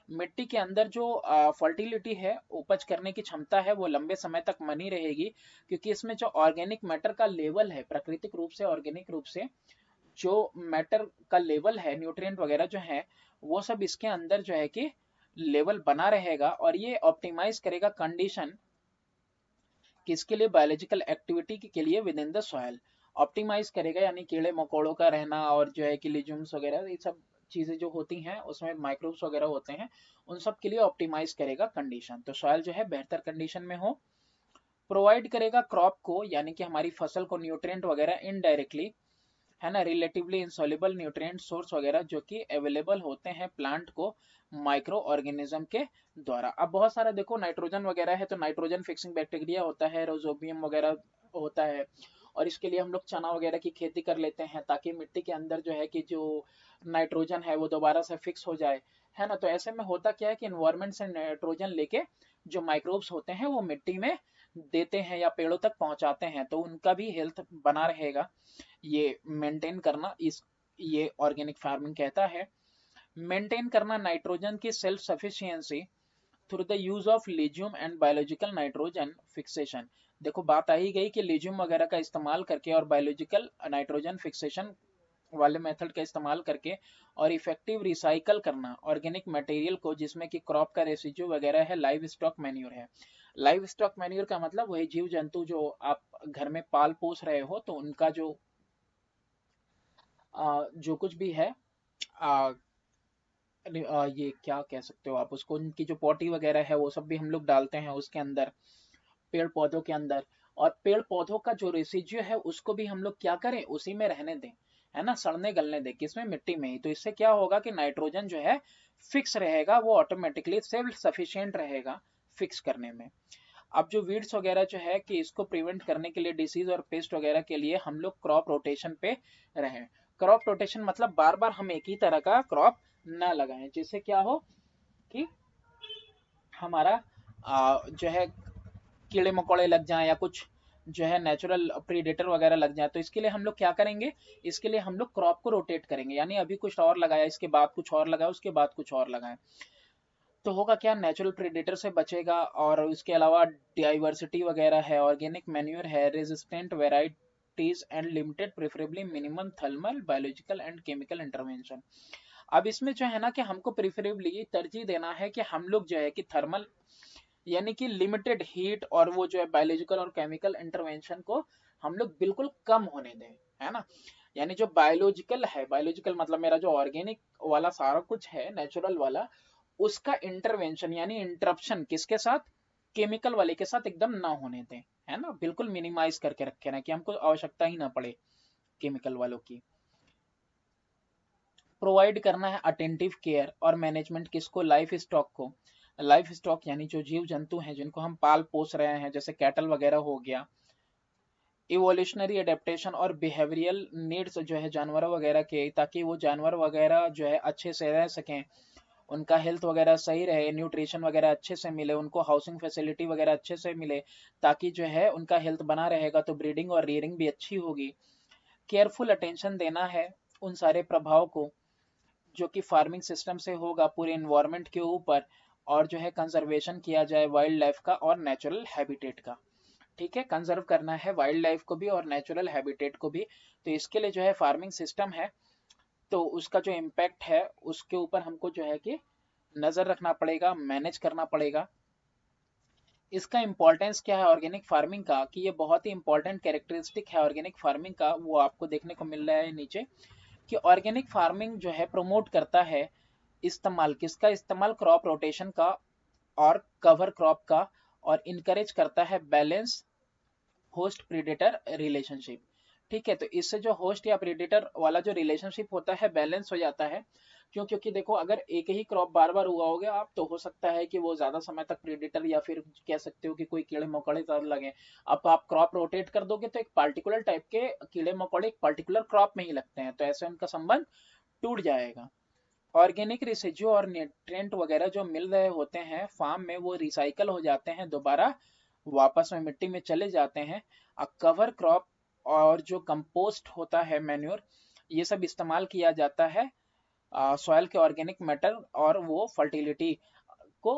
Speaker 1: मिट्टी के अंदर जो फर्टिलिटी है, उपज करने की क्षमता है, वो लंबे समय तक बनी रहेगी, क्योंकि इसमें जो ऑर्गेनिक मैटर का लेवल है, प्राकृतिक रूप से ऑर्गेनिक रूप से जो मैटर का लेवल है, न्यूट्रिएंट वगैरह जो है, वो सब इसके अंदर जो है कि लेवल बना रहेगा। और ये ऑप्टिमाइज करेगा कंडीशन किसके लिए, बायोलॉजिकल एक्टिविटी के लिए within the soil. Optimise करेगा, यानी कीड़े मकोड़ों का रहना और जो है कि लिज्यूम्स वगैरह ये सब चीजें जो होती हैं उसमें माइक्रोब्स वगैरह होते हैं, उन सब के लिए ऑप्टिमाइज करेगा कंडीशन, तो सॉइल जो है बेहतर कंडीशन में हो। प्रोवाइड करेगा क्रॉप को, यानी कि हमारी फसल को न्यूट्रिएंट वगैरह इनडायरेक्टली, है ना, रिलेटिवली इंसॉल्युबल न्यूट्रिएंट सोर्स वगैरह जो कि अवेलेबल होते हैं प्लांट को माइक्रो ऑर्गेनिज्म के द्वारा। अब बहुत सारा देखो नाइट्रोजन वगैरह है, तो नाइट्रोजन फिक्सिंग बैक्टीरिया होता है, रोजोबियम वगैरह होता है, और इसके लिए हम लोग चना वगैरह की खेती कर लेते हैं ताकि मिट्टी के अंदर जो है कि जो नाइट्रोजन है वो दोबारा से फिक्स हो जाए, है ना। तो ऐसे में होता क्या है कि इन्वायरमेंट से नाइट्रोजन लेके जो माइक्रोब्स होते हैं वो मिट्टी में देते हैं या पेड़ों तक पहुंचाते हैं, तो उनका भी हेल्थ बना रहेगा। ये मेंटेन करना इस ये ऑर्गेनिक फार्मिंग कहता है। मेंटेन करना नाइट्रोजन की self sufficiency through the use of legume and biological nitrogen fixation. देखो बात आ ही गई कि लिजियम वगैरह का इस्तेमाल करके और बायोलॉजिकल नाइट्रोजन फिक्सेशन वाले मेथड का इस्तेमाल करके और इफेक्टिव रिसाइकल करना ऑर्गेनिक मटेरियल को, जिसमें कि क्रॉप का रेसिड्यू वगैरह है, लाइव स्टॉक मैन्यूर है। लाइव स्टॉक मैन्यूर का मतलब वही जीव जंतु जो आप घर में पाल पोस रहे हो, तो उनका जो कुछ भी है, ये क्या कह सकते हो आप उसको, उनकी जो पॉटी वगैरह है वो सब भी हम लोग डालते हैं उसके अंदर, पेड़ पौधों के अंदर। और पेड़ पौधों का जो रेसिड्यू है उसको भी हम लोग क्या करें, उसी में रहने दें, है ना, सड़ने गलने दें, किसमें, मिट्टी में ही। तो इससे क्या होगा कि नाइट्रोजन जो है फिक्स रहेगा, वो ऑटोमेटिकली सेल्फ सफिशिएंट रहेगा फिक्स करने में। अब जो वीड्स वगैरह जो है कि इसको प्रिवेंट करने के लिए, डिसीज और पेस्ट वगैरह के लिए हम लोग क्रॉप रोटेशन पे रहें। क्रॉप रोटेशन मतलब बार बार हम एक ही तरह का क्रॉप ना लगाएं, जिससे क्या हो कि हमारा जो है कीड़े मकोड़े लग जाएं या कुछ जो है नेचुरल प्रीडेटर वगैरह लग जाए। तो इसके लिए हम लोग क्या करेंगे, इसके लिए हम लोग क्रॉप को रोटेट करेंगे, यानी अभी कुछ और लगाया, इसके बाद कुछ और लगाया, उसके बाद कुछ और लगाए, तो होगा क्या, नेचुरल प्रेडेटर से बचेगा। और उसके अलावा डाइवर्सिटी वगैरह है, ऑर्गेनिक मैन्यूर है, resistant varieties and limited preferably minimum thermal biological and chemical intervention. अब इसमें जो है ना कि हमको प्रेफरेबली तरजीह देना है कि हम लोग जो है कि थर्मल यानी कि लिमिटेड हीट और वो जो है बायोलॉजिकल और केमिकल इंटरवेंशन को हम लोग बिल्कुल कम होने दें, है ना। यानी जो बायोलॉजिकल है, बायोलॉजिकल मतलब मेरा जो ऑर्गेनिक वाला सारा कुछ है नेचुरल वाला, उसका इंटरवेंशन यानी इंटरप्शन किसके साथ, केमिकल वाले के साथ एकदम ना होने दें, है ना, बिल्कुल मिनिमाइज करके रखे ना कि हमको आवश्यकता ही ना पड़े केमिकल वालों की। प्रोवाइड करना है अटेंटिव केयर और मैनेजमेंट किसको, लाइफ स्टॉक को। लाइफ स्टॉक यानी जो जीव जंतु हैं जिनको हम पाल पोस रहे हैं, जैसे कैटल वगैरह हो गया। इवोल्यूशनरी एडेप्टेशन और बिहेवियरल नीड्स जो है जानवरों वगैरह के, ताकि वो जानवर वगैरह जो है अच्छे से रह सकें, उनका हेल्थ वगैरह सही रहे, न्यूट्रिशन वगैरह अच्छे से मिले, उनको हाउसिंग फैसिलिटी वगैरह अच्छे से मिले, ताकि जो है उनका हेल्थ बना रहेगा, तो ब्रीडिंग और रियरिंग भी अच्छी होगी। केयरफुल अटेंशन देना है उन सारे प्रभाव को जो कि फार्मिंग सिस्टम से होगा पूरे इन्वायरमेंट के ऊपर, और जो है कंजर्वेशन किया जाए वाइल्ड लाइफ का और नेचुरल हैबिटेट का। ठीक है, कंजर्व करना है वाइल्ड लाइफ को भी और नेचुरल हैबिटेट को भी। तो इसके लिए जो है फार्मिंग सिस्टम है, तो उसका जो इम्पैक्ट है उसके ऊपर हमको जो है कि नजर रखना पड़ेगा, मैनेज करना पड़ेगा। इसका इंपॉर्टेंस क्या है ऑर्गेनिक फार्मिंग का, कि ये बहुत ही इंपॉर्टेंट कैरेक्टरिस्टिक है ऑर्गेनिक फार्मिंग का, वो आपको देखने को मिल रहा है नीचे, कि ऑर्गेनिक फार्मिंग जो है प्रमोट करता है इस्तेमाल किसका, इस्तेमाल क्रॉप रोटेशन का और कवर क्रॉप का, और इनकरेज करता है बैलेंस होस्ट प्रीडेटर रिलेशनशिप। ठीक है, तो इससे जो होस्ट या प्रीडेटर वाला जो रिलेशनशिप होता है बैलेंस हो जाता है। क्यों, क्योंकि देखो अगर एक ही क्रॉप बार बार उगाओगे आप, तो हो सकता है कि वो ज्यादा समय तक प्रीडेटर या फिर कह सकते हो कि कोई कीड़े मकोड़े ज्यादा लगे। अब आप क्रॉप रोटेट कर दोगे तो एक पार्टिकुलर टाइप के कीड़े मकोड़े एक पर्टिकुलर क्रॉप में ही लगते हैं, तो ऐसे उनका संबंध टूट जाएगा। ऑर्गेनिक रिसिड्यू और न्यूट्रिएंट वगैरह जो मिल रहे होते हैं फार्म में, वो रिसाइकल हो जाते हैं, दोबारा वापस में मिट्टी में चले जाते हैं। कवर क्रॉप और जो कंपोस्ट होता है मैन्योर, ये सब इस्तेमाल किया जाता है सॉइल के ऑर्गेनिक मैटर और वो फर्टिलिटी को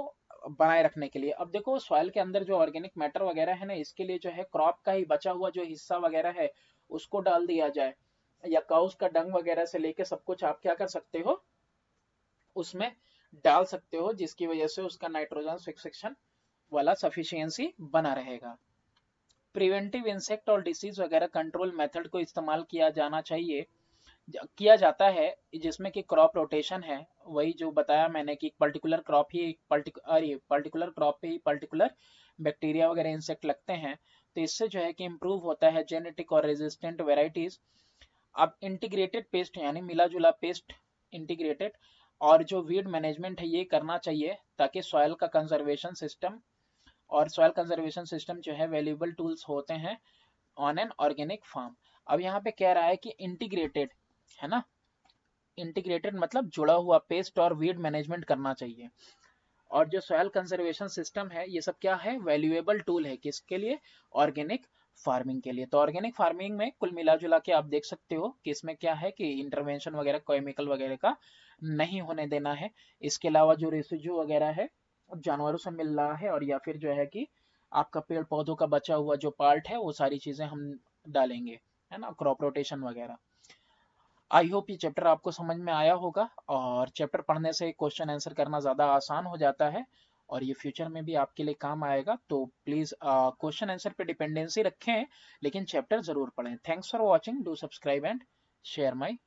Speaker 1: बनाए रखने के लिए। अब देखो सॉइल के अंदर जो ऑर्गेनिक मैटर वगैरह है ना, इसके लिए जो है क्रॉप का ही बचा हुआ जो हिस्सा वगैरह है उसको डाल दिया जाए, या काउस का डंग वगैरह से लेके सब कुछ आप क्या कर सकते हो उसमें डाल सकते हो, जिसकी वजह से उसका नाइट्रोजन फिक्सेशन वाला सफिशियंसी बना रहेगा। प्रिवेंटिव इंसेक्ट और डिसीज वगैरह कंट्रोल मेथड को इस्तेमाल किया जाना चाहिए, किया जाता है, जिसमें कि क्रॉप रोटेशन है। वही जो बताया मैंने कि पर्टिकुलर क्रॉप ही पर्टिकुलर क्रॉप पे ही पर्टिकुलर बैक्टीरिया वगैरह इंसेक्ट लगते हैं, तो इससे जो है कि इम्प्रूव होता है जेनेटिक और रेजिस्टेंट वेराइटीज। अब इंटीग्रेटेड पेस्ट यानी मिला जुला पेस्ट इंटीग्रेटेड, और जो वीड मैनेजमेंट है ये करना चाहिए, ताकि सॉयल का कंजर्वेशन सिस्टम, और सॉयल कंजर्वेशन सिस्टम जो है वैल्यूएबल टूल्स होते हैं ऑन एन ऑर्गेनिक फार्म। अब यहाँ पे कह रहा है कि इंटीग्रेटेड है ना, इंटीग्रेटेड मतलब जुड़ा हुआ पेस्ट और वीड मैनेजमेंट करना चाहिए। और जो सॉयल कंजर्वेशन सिस्टम है ये सब क्या है, वैल्यूएबल टूल है, किसके लिए, ऑर्गेनिक फार्मिंग के लिए। तो ऑर्गेनिक फार्मिंग में कुल मिला जुला के आप देख सकते हो कि इसमें क्या है कि इंटरवेंशन वगैरह केमिकल वगैरह का नहीं होने देना है। इसके अलावा जो रेसिड्यू वगैरह है जानवरों से मिल रहा है, और या फिर जो है कि आपका पेड़ पौधों का बचा हुआ जो पार्ट है वो सारी चीजें हम डालेंगे, है ना, क्रॉप रोटेशन वगैरह। आई होप ये चैप्टर आपको समझ में आया होगा, और चैप्टर पढ़ने से क्वेश्चन आंसर करना ज़्यादा आसान हो जाता है, और ये फ्यूचर में भी आपके लिए काम आएगा। तो प्लीज़ क्वेश्चन आंसर पे डिपेंडेंसी रखें, लेकिन चैप्टर ज़रूर पढ़ें। Thanks for watching, do subscribe and share my